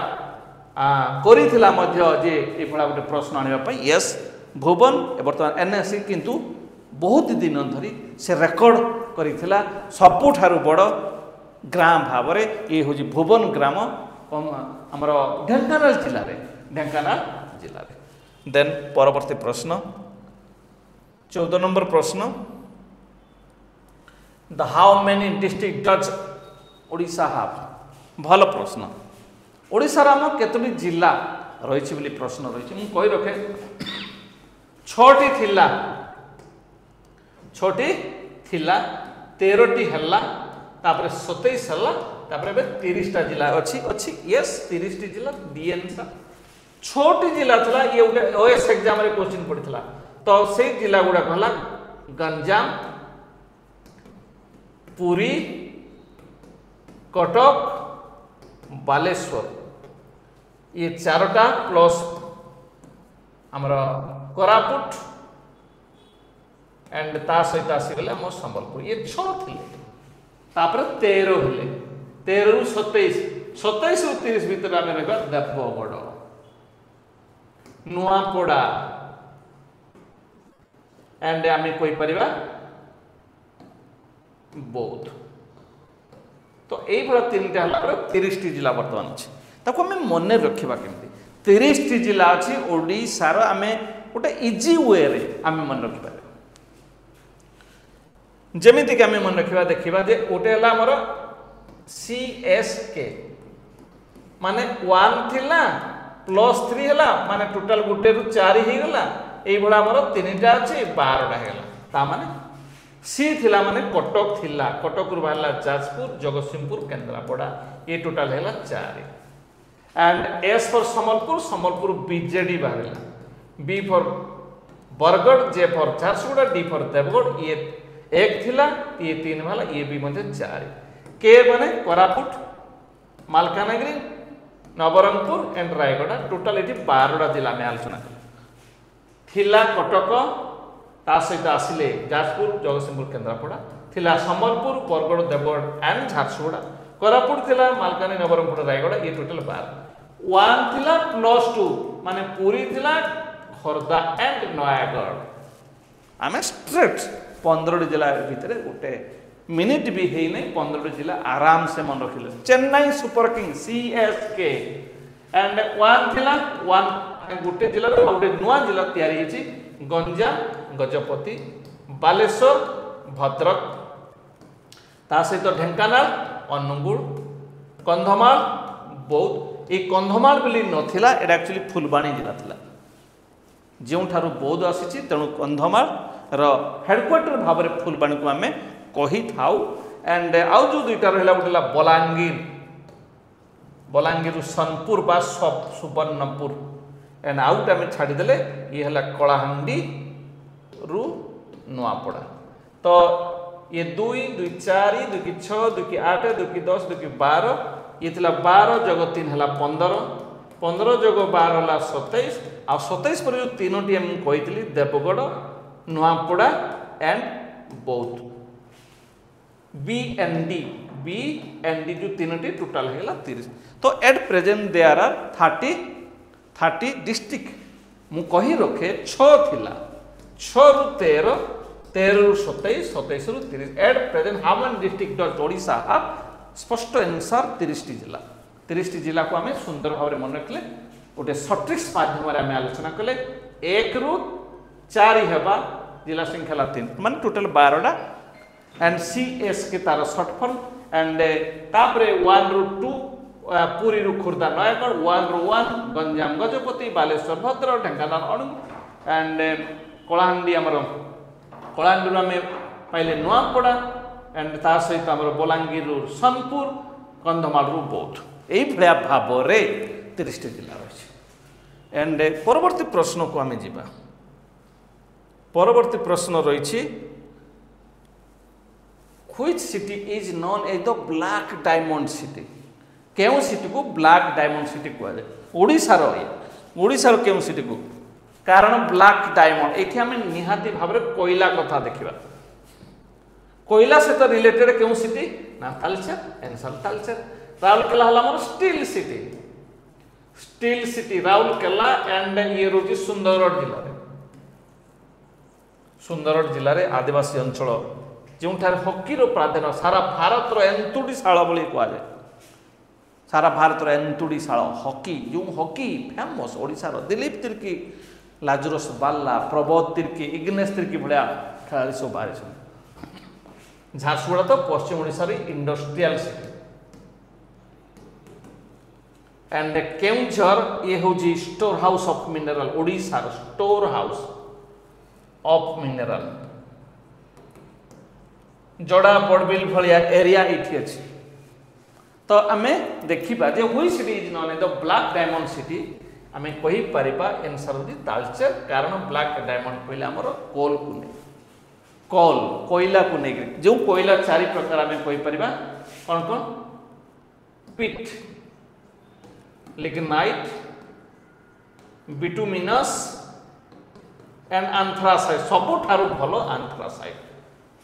करिथिला मध्य जे ए भला गोटे प्रश्न आनिबा यस भुवन बर्तमान NSC किंतु बहुत दिन धरी से रेकर्ड करिथिला सबुठारु बड़ ग्राम भाव ये हूँ भुवन ग्राम आमर ढेंकानाल जिले में ढेंकानाल जिले में। देन परवर्ती प्रश्न 14 नंबर प्रश्न the how many district does Odisha have. भल प्रश्न। ओडिशा आम केतोटी जिला रही बोली प्रश्न रही मुझे कही रखे 6टी थिला 6टी थिला 13टी हल्ला तापर 27 हल्ला तापर एबे 30टा जिला अछि अछि यस 30टी जिला डी आंसर 6टी जिला थला ये उठे ओएस एग्जाम रे क्वेश्चन पड़ितला तो से जिला गुडा कहला गंजाम पुरी कटक बालेश्वर ये 4टा प्लस हमर कोरापुट एंड ता सहित आसीगले हम संबलपुर ये 6 थिले तापर 13 हेले 13 रु 27 27 रु 30 भीतर आमे देखा देवगढ़ नुआपड़ा एंड आमे कोई परिबा बौद्ध तो यही भाया 3टा हला 30टी जिला वर्तमान अछि ताको हमें मन रखिबा केमती 30टी जिला अछि ओडिसा रो आमे गोटे इजी वे रे आमे मन रखिबा जेमिति कि आमे मन रखिबा देखिबा जे गोटे हला हमर सीएसके माने 1 थिला प्लस 3 हला माने टोटल गुटे रु 4 ही गला एई भला हमर 3टा अछि 12टा हेला ता माने सी थिला माने कटक थिला कटक रु बाहला जाजपुर जगतसिंहपुर केंद्रापड़ा ये टोटल हेला 4 and S for Sambalpur Sambalpur BJD बाहला B for Bargarh J for Jharsuguda D for Deogarh ये 1 थिला ये 3 वाला ये भी मध्ये 4 के माने कोरापुट मालकानगिरी नवरंगपुर एंड रायगढ़ टोटल एटी 12टा जिला में आलोचना थिला कटक ता सहित आसिले जाजपुर जगतसिंहपुर केंद्रापड़ा थिला संबलपुर बरगढ़ देवगढ़ एंड झारसुगुड़ा कोरापुट थिला मालकानगिरी नवरंगपुर रायगढ़ ये टोटल 12 1 थिला प्लस 2 माने पूरी थिला खोर्धा एंड नयागढ़ आमे स्ट्रेट 15 जिला भीतर गोटे मिनिट भी है नहीं 15 जिला आराम से मन रखिले Chennai super king CSK and 1 थिला 1 गोटे जिला गोटे नुआ जिला तयारी हिची गंजाम गजपति बालेश्वर भद्रक ता सहित ढेंकानाल अनुगुल कंधमाल बौद्ध ये कंधमाल बोली नथिला एटा एक्चुअली फुलबाणी जिला थिला जो ठारू बौद्ध आसी तेणु कंधमाल रो हेडक्वार्टर भाव में फुलबाणी को आमे कही थाउ एंड आउ जो दुईटा रहा गोटे बलांगीर बलांगीर सोनपुर बा सुवर्णपुर एंड आउट आम छाड़देले ये है कलाहांडी रु नुआपड़ा तो ये 2 2 4 2 की 6 2 की 8 2 की 10 2 की 12 ये 12 जग 3 है 15 15 जग 12 है 27 आ 27 पर जो 3टी हम कही Deogarh Nuapada and Boudh B and D जो 3टी टोटाल है 30 तो at present there are 30 district मु कही रखे 6 थिला 6 रु 13 13 रु 27 27 रु 30 at present how many district does Odisha have स्पष्ट आंसर 30टी जिला 30टी जिला को आमे सुंदर भाव मन रखले गोटे सट्रिक्स माध्यम आमे आलोचना कले 1 रु 4 हेबा जिला संख्या 3 माने टोटल 12टा एंड सीएस के तार शॉर्ट फॉर्म एंड तापरे 1 रु 2 पुरी रु खुर्दा नयागढ़ 1 रु 1 गंजाम गजपति बालेश्वर भद्रक ढेंकानाल अनुगुल एंड कलाहांडी आमर कलाहांडी आम पाइले नुआपड़ा एंड ता सहित आमर बलांगीर रु सोनपुर कंधमाल रु बौद्ध यही भाया भाव में 30टी जिला रही एंड परवर्ती प्रश्न को आम जीवा परवर्ती प्रश्न रही which city is known as the black diamond city केउ सिटी को ब्लैक डायमंड सिटी कह जाए ओडिशार केउ सिटी को कारण ब्लैक डायमंड ये आम निहाती भाव में कोयला कथा देखा कोयला सहित रिलेटेड केउ सिटी ना तालचेर आंसर तालचेर राउरकेला हला हमर स्टील सिटी राउरकेला एंड ये रोजी सुंदरगढ़ जिले में आदिवासी अंचल जो हॉकी प्राधान्य सारा भारत एंतुटी शाला कहुए सारा भारत एंतुड़ीशाल हॉकी जो हॉकी फेमस ओडिशार दिलीप तिर्की लाजुरस बाल्ला प्रबोध तिर्की इग्नेश तिर्की भाया खेला सब बाहर झारसुगुड़ा तो पश्चिम ओडिशार इंडस्ट्रियल सिटी एंड केउझर ये हूँ स्टोर हाउस ऑफ मिनरल ओडिशार स्टोर हाउस ऑफ मिनरल जोड़ा बड़बिल भाया एरिया ये अच्छी तो आम देखा जे हुई city is known the black diamond city आम कहीपर एनसर हूँ तालचेर कारण ब्लैक डायमंड कहले आमर कोल को नहीं कोल कोयला को नहीं जो कोयला चारि प्रकार आम कहीपर कौन कौन पिट लिग्नाइट बिटुमिनस एंड आंथ्रासाइट सबुठारु भलो आंथ्रासाइट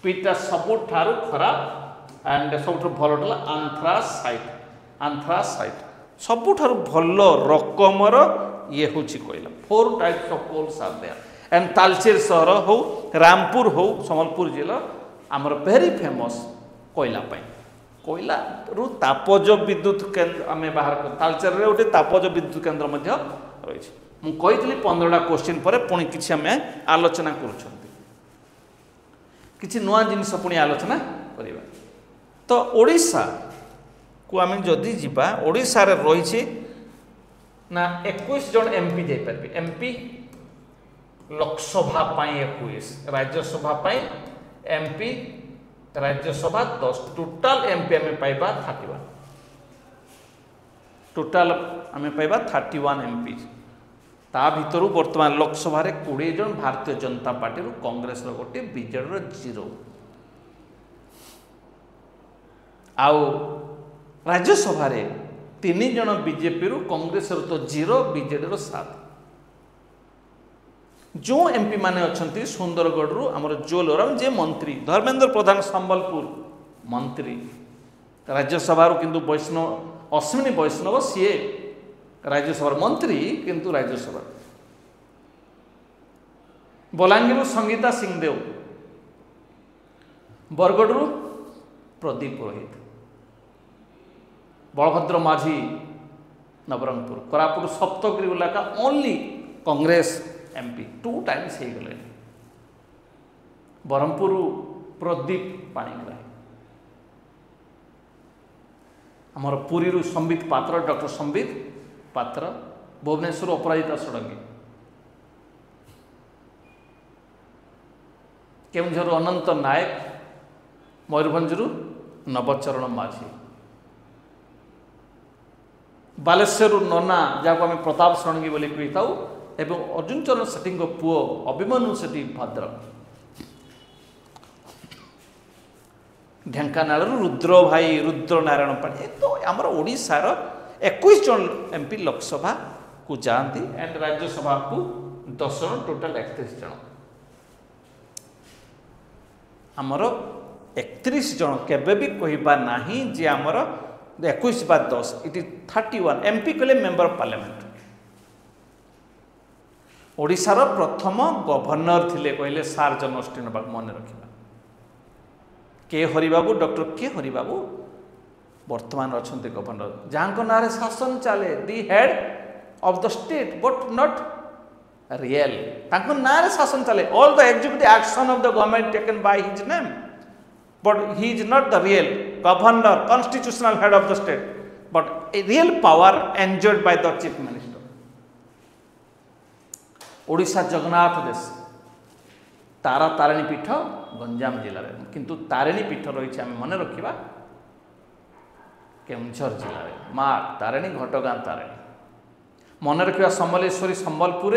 पिटा सबुठारु खराब एंड सबुठारु भलो आंथ्रासाइट आंथ्रासाइट सबुठारु भलो रकमर ये हूँ कोयला 4 types of coals are there and Talcher सहर हो रामपुर हो सम्बलपुर जिला आमर वेरी फेमस कोयला पाई कोयला रु तापज विद्युत केन्द्र आम बाहर तालचेर रे गोटे तापज विद्युत केन्द्र रही मुझे 15टा क्वेश्चन पर पुणी किसी आम आलोचना किसी नुआ जिनिस पुणी आलोचना करवा तो ओडिशा को आम जदि जीवा ओडिशा रे रही ना 21 जन एमपी जापर MP Lok Sabha 21 Rajya Sabha MP Rajya Sabha 10 total MP आम पाइबा 31 टोटाल आम पाइबा 31 एमपी ता भितर वर्तमान लोकसभा 20 जन भारतीय जनता पार्टी कांग्रेस गोटे बीजेडी 0 आउ राज्यसभा 3 जन बीजेपी कांग्रेस तो 0 बीजेडी 7 जो एमपी माने अच्छा सुंदरगढ़ आमर जोलराम जे मंत्री धर्मेंद्र प्रधान संबलपुर मंत्री राज्यसभा किंतु वैष्णव अश्विनी वैष्णव सी राज्यसभा मंत्री किंतु राज्यसभा बलांगीर संगीता सिंहदेव बरगढ़ प्रदीप पुरोहित बलभद्र माझी नवरंगपुर कोरापुट सप्तगिरी इलाका ओनली कांग्रेस एमपी 2 टाइम्स हो गले ब्रह्मपुर प्रदीप पाणिग्राही आमर पुरी संबित पात्र डॉक्टर संबित पात्र भुवनेश्वर अपराजिता षडंगी केउझर अनंत नायक मयूरभंजरू नवचरण माझी बालेश्वर नना जहाँ आम प्रताप षडंगी बोली कही था एवं अर्जुन चरण सेठी पुओ अभिमन्यु सेठी भद्रक ढेंकानाल रुद्र भाई रुद्र नारायण पाणी तो आमर ओडिशार 21 जन एमपी लोकसभा को जाती एंड राज्यसभा को 10 जन टोटाल 31 जन आमर 31 जन केबे भी कहबा नाही जे आमर 21 बा 10 इट इज 31 एमपी कहले मेंबर ऑफ पार्लियामेंट ओडिशार प्रथम गवर्नर थिले कहले सार जनष्टीन बाबू मन रखा के हरिबाबू डॉक्टर के हरिबाबू वर्तमान अच्छा गवर्नर जहाँ ना शासन चले the head of the state but not real ना शासन चले all the executive action of the government taken by his name but he is not the real governor constitutional head of the state but a real power enjoyed by the chief minister Odisha Jagannath देश तारा तारिणी पीठ गंजाम जिले में किंतु तारिणी पीठ रही आम मन रखा केउझर जिले में माँ तारिणी घटगाँ तारिणी मन रखा समलेश्वरी संबलपुर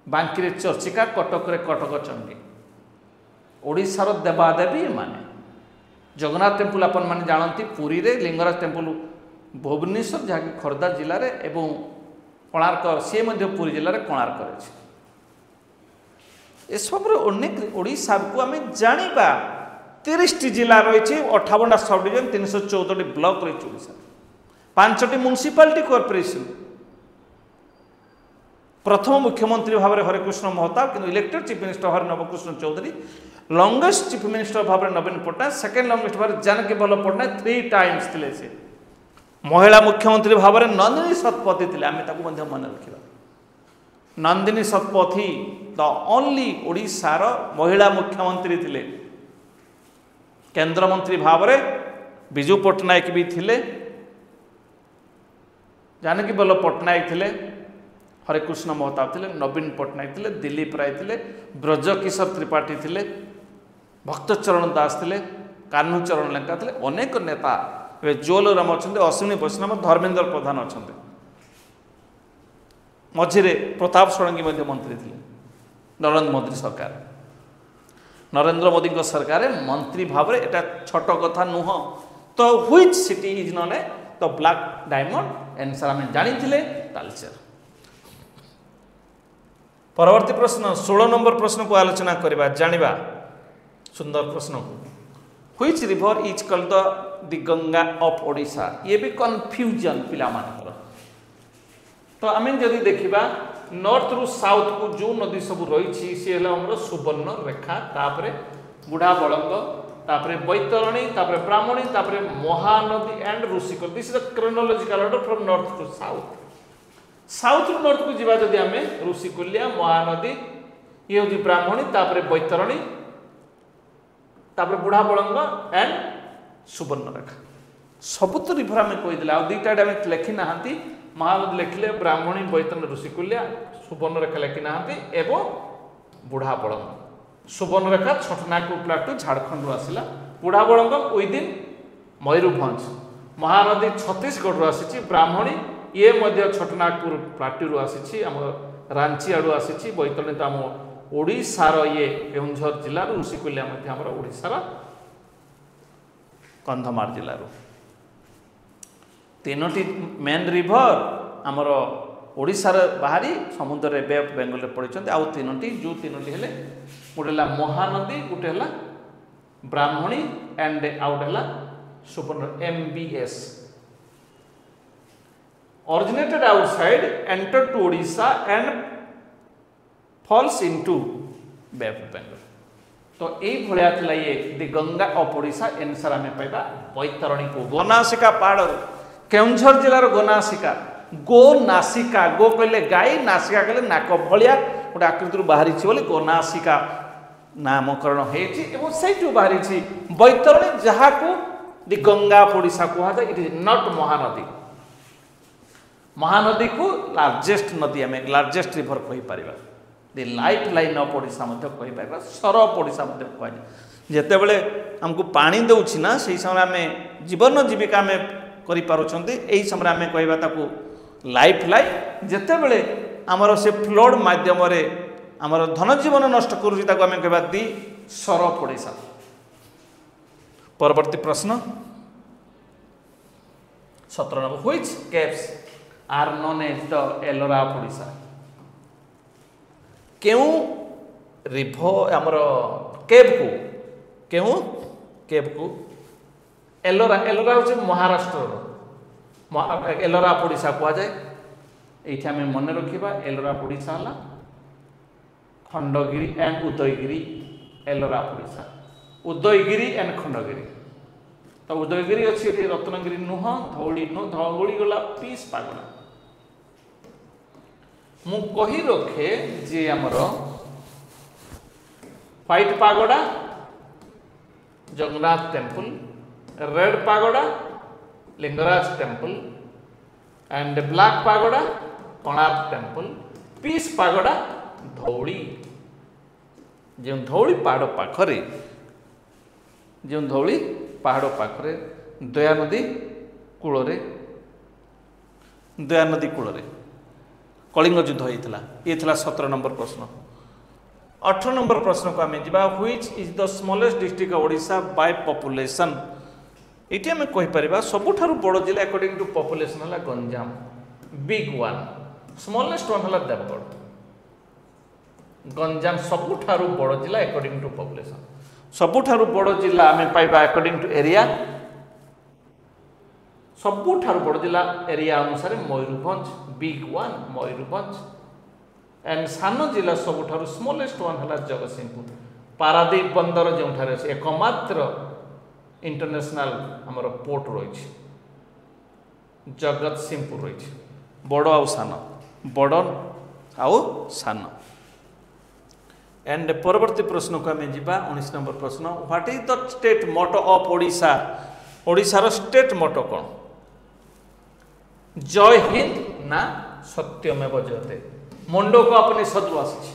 बांकी चर्चिका कटक कटक चंडी ओडिशार देवादेवी माने जगन्नाथ टेम्पल अपन मैंने जानती पुरी रे लिंगराज टेम्पल भुवनेश्वर जहाँकि खोर्धा जिले में एवं कोणार्क सी पुरी जिले में कोणार्क ये सब अनेक ओडिशा को आम जाना 30टी जिला रही 58टा सब डिविजन 314 ब्लॉक रही ओडिशा 5टी म्युनिसिपालिटी कॉर्पोरेशन प्रथम मुख्यमंत्री भाव में हरिकृष्ण महताब कि इलेक्टेड चीफ मिनिस्टर भाव Nabakrushna Choudhury longest chief minister भाव में नवीन पट्टनायक सेकेंड लंगेस्ट भाव जानकी वल्लभ पट्टनायक 3 टाइम्स थे से महिला मुख्यमंत्री भाव में नंदिनी शतपथी थे आम मन रखा नंदिनी शतपथी द ओनली ओडिशार महिला मुख्यमंत्री थे केंद्र मंत्री भाव में विजु पट्टनायक भी थिले जानकी वल्लभ पट्टनायक थे हरिकृष्ण महताब थे नवीन पट्टनायक थे दिलीप राय थे ब्रजकिशोर त्रिपाठी थे भक्तचरण दास थे कान्हूचरण लेंका थे अनेक नेता जोलराम अच्छा अश्विनी वैष्णव धर्मेंद्र प्रधान अच्छा मझिरे प्रताप षडंगी मंत्री थे नरेंद्र मोदी सरकार नरेंद्र मोदी सरकार मंत्री भाव में एटा छोट कथा नुह तो which city is non A तो ब्लैक डायमंड आंसर आम जानी तालचेर। परवर्ती प्रश्न 16 नंबर प्रश्न को आलोचना करबा जानिबा सुंदर प्रश्न को which river is called the Ganga of Odisha ये भी कन्फ्यूजन पिला मानकर तो आम जदि देखा नॉर्थ रु साउथ को जो नदी सब रही सी है सुवर्ण रेखा तापरे बुढ़ा बड़ंग तापरे बैतरणी तापरे ब्राह्मणी तापरे Mahanadi and Rushikulya this is the chronological order from north to south south रु नॉर्थ को जीवा जदि आम ऋषिकुलिया महानदी ये हूँ ब्राह्मणी तापरे बैतरणी तापरे बुढ़ा बड़ंग एंड सुवर्ण रेखा सब तो रिभर आम कहीदे आ दुईटा आम लिखी ना महानदी लिखिले ब्राह्मणी बैतरणी ऋषिकुलिया सुवर्ण रेखा लिखि ना एवं बुढ़ा बड़ंग सुवर्ण रेखा छटनागपुर प्लाटू झारखंड आसला बुढ़ा बड़ंग विदिन मयूरभंज महानदी छत्तीसगढ़ आसी ब्राह्मणी ये छटनागपुर प्लाटू आसी आम रांची आड़ू आसी बैतरणी तो आम ओडिशार ये केउंझर जिलार ऋषिकुलिया आम ओडिशार कंधमाल जिलार तीनोटी मेन रिभर आमर ओडिशार बाहरी समुद्र बे ऑफ बेंगल पड़ते आउ तीनोटी जो तीनोटी हेले गोटे महानदी गोटे ब्राह्मणी एंड आउ गोटे सुवर्ण MBS originated outside entered to Odisha and falls into Bay of Bengal तो यही भाया थिला ये the Ganga of Odisha answer आम पाइबा बैतरणी को गोनासिका पहाड़ केउंझर जिलार गोनासिका गो नासिका गो कहले गाई नासिका कहले नाक भलिया गोटे आकृति बाहरी बोले गोनासिका नामकरण हो बाहरी बैतरणी जहाँ को द गंगा ऑफ ओडिशा कहुए it is not Mahanadi Mahanadi को लार्जेस्ट नदी आम लार्जेस्ट रिभर कहीपर the life line of Odisha कहीपर सर ऑफ ओडिशा कहुए जितेबले आमको पानी दौची ना से समय आम जीवन जीविका आम करें समय आम कहवा लाइफ लाइन जितेबले आमर से फ्लड मध्यम आमर धन जीवन नष्ट करें दि सर ऑफ ओडिशा। परवर्ती प्रश्न 17 number which caves are known as the Ellora of Odisha क्यों रिभर आमर केव को एलोरा एलोरा हूँ महाराष्ट्र एलोरा ऑफ ओडिशा कहुए ये आम मन रखा एलोरा ऑफ ओडिशा है Khandagiri and Udayagiri Ellora of Odisha Udayagiri and Khandagiri तो उदयगिरी अच्छी रत्नगिरी नुह धौली नुह धौली गला पीस पागड़ा मु कही रखे जे आमर white pagoda Jagannath temple red pagoda Lingaraj temple and black pagoda Konark temple peace pagoda Dhauli जो धौली पहाड़ पाखरे जो धौली पहाड़ पाखरे दया नदी कूल दया नदी कूल कलिंग युद्ध होता ये 17 नंबर प्रश्न। 18 नंबर प्रश्न को आम जा which is the smallest district of Odisha by population ये आम कहीपर सबुठारु बड़ जिला अकॉर्डिंग टू पॉपुलेशन है Ganjam big one smallest one है देवगढ़ गंजाम सबुठारु बड़ जिला अकॉर्डिंग टू पॉपुलेशन सबुठारु बड़ जिला आम पाइबा अकॉर्डिंग टू एरिया सबुठारु बड़ जिला एरिया अनुसार Mayurbhanj big one Mayurbhanj and सान जिला सबुठारु स्मॉलेस्ट वन है जगतसिंहपुर पारादीप बंदर जो अच्छे एकमात्र इंटरनेशनल आमर पोर्ट रही जगतसिंहपुर रही बड़ आउ सान बड़ आउ सान एंड परवर्ती प्रश्न को आम जा 19 नंबर प्रश्न what is the state motto of Odisha ओडिशार स्टेट मोटो कौन जय हिंद ना सत्यमेव जयते मुंडो को अपने सदु आसी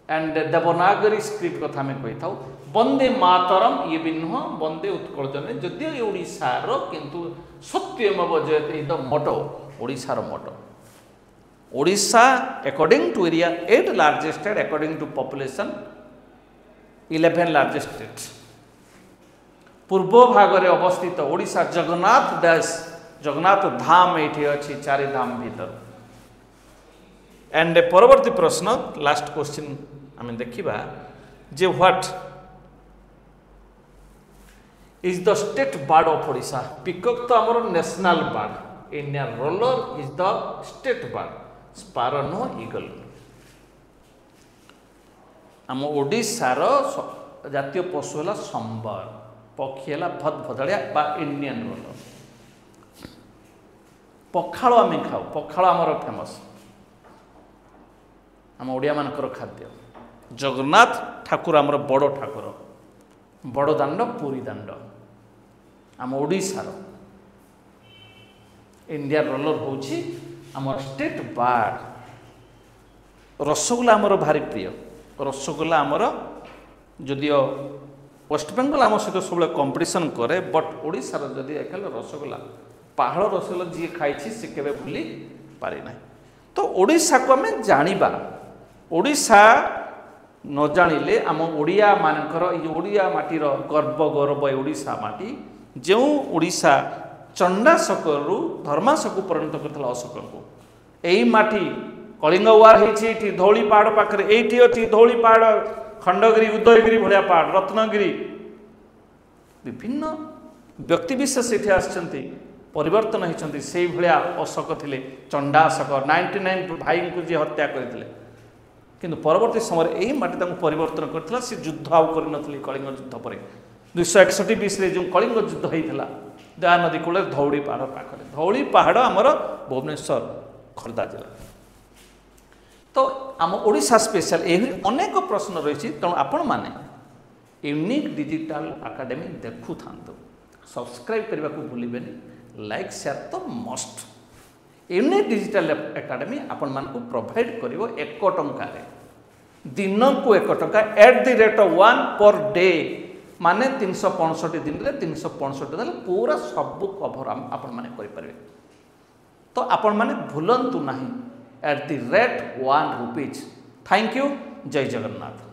एंड देवनागरी स्क्रिप्ट कथा आम कही था वंदे मातरम ये भी नुह वंदे उत्कल जन जदिव ओडिशार किंतु सत्यमेव जयते द मोटो ओडिशार motto Odisha according to area 8 largest state according to population 11 largest state पूर्व भागरे अवस्थित ओडिशा जगन्नाथ देश जगन्नाथ धाम ये अच्छी 4 धाम भीतर एंड परवर्ती प्रश्न लास्ट क्वेश्चन आम देखा जे what is the state bird of Odisha peacock तो आमर national bird Indian roller is the state bird sparrow no eagle आम ओडिशार जातीय पशु है संबर पक्षी है भदभदड़िया बा इंडियन रोलर पखाड़ आम खाऊ पखाड़ आमर फेमस आम ओडिया मानकर खाद्य जगन्नाथ ठाकुर आमर बड़ ठाकुर बड़ दांड पुरी दांड आम ओडिशार इंडिया रोलर होची आमर स्टेट बार्ड रसगोल्ला आमर भारी प्रिय रसगोल्ला आमर जदिओ वेस्ट बेंगल आम सहित सब कंपटीशन करे बट ओडिशार जदि एकाल रसगोल्ला पहाड़ रसगोल्ला जी खाई से केवे भूली पारि ना तो ओडिशा को आम जानिबा ओडिशा न जानिले आम ओडिया मानकर ये ओडिया माटीर गर्व गौरव ओडिशा माटी जो ओडिशा चंडाशकरू धर्माशक परिणत करथिला अशोक को एई माटी कलिंग वार होती धौली पहाड़ पाखे ये अच्छी धौली पहाड़ खंडगिरी उदयगिरी भाया पहाड़ रत्नगिरी विभिन्न व्यक्तिविशेष ये आसछन्ति परिवर्तन होती से भाया अशोक थे चंडाशक 99 भाई को जी हत्या करते किंतु परवर्ती समय यही माटी परिवर्तन करथिला से युद्ध आउ करनथली कलिंग युद्ध पर 261 बीस जो कलिंग युद्ध होता दया नदी कूल धौली पहाड़ पाखे धौली पहाड़ आमर भुवनेश्वर खोर्धा जिला तो आम ओडिशा स्पेशल यही अनेक प्रश्न रही तेणु आपण मैंने यूनिक डिजिटल एकेडमी देखु था सब्सक्राइब करने को भूलें लाइक शेयर तो मस्ट यूनिक डिजिटल एकेडमी आपण मान को प्रोवाइड करिवो 1 टंका दिन को 1 टंका @1 पर डे माने 365 दिन रे 365 दिन पूरा सब कभर आपण माने करि परबे तो आपण माने भूलंतु नहीं @1 रुपीज थैंक यू जय जगन्नाथ।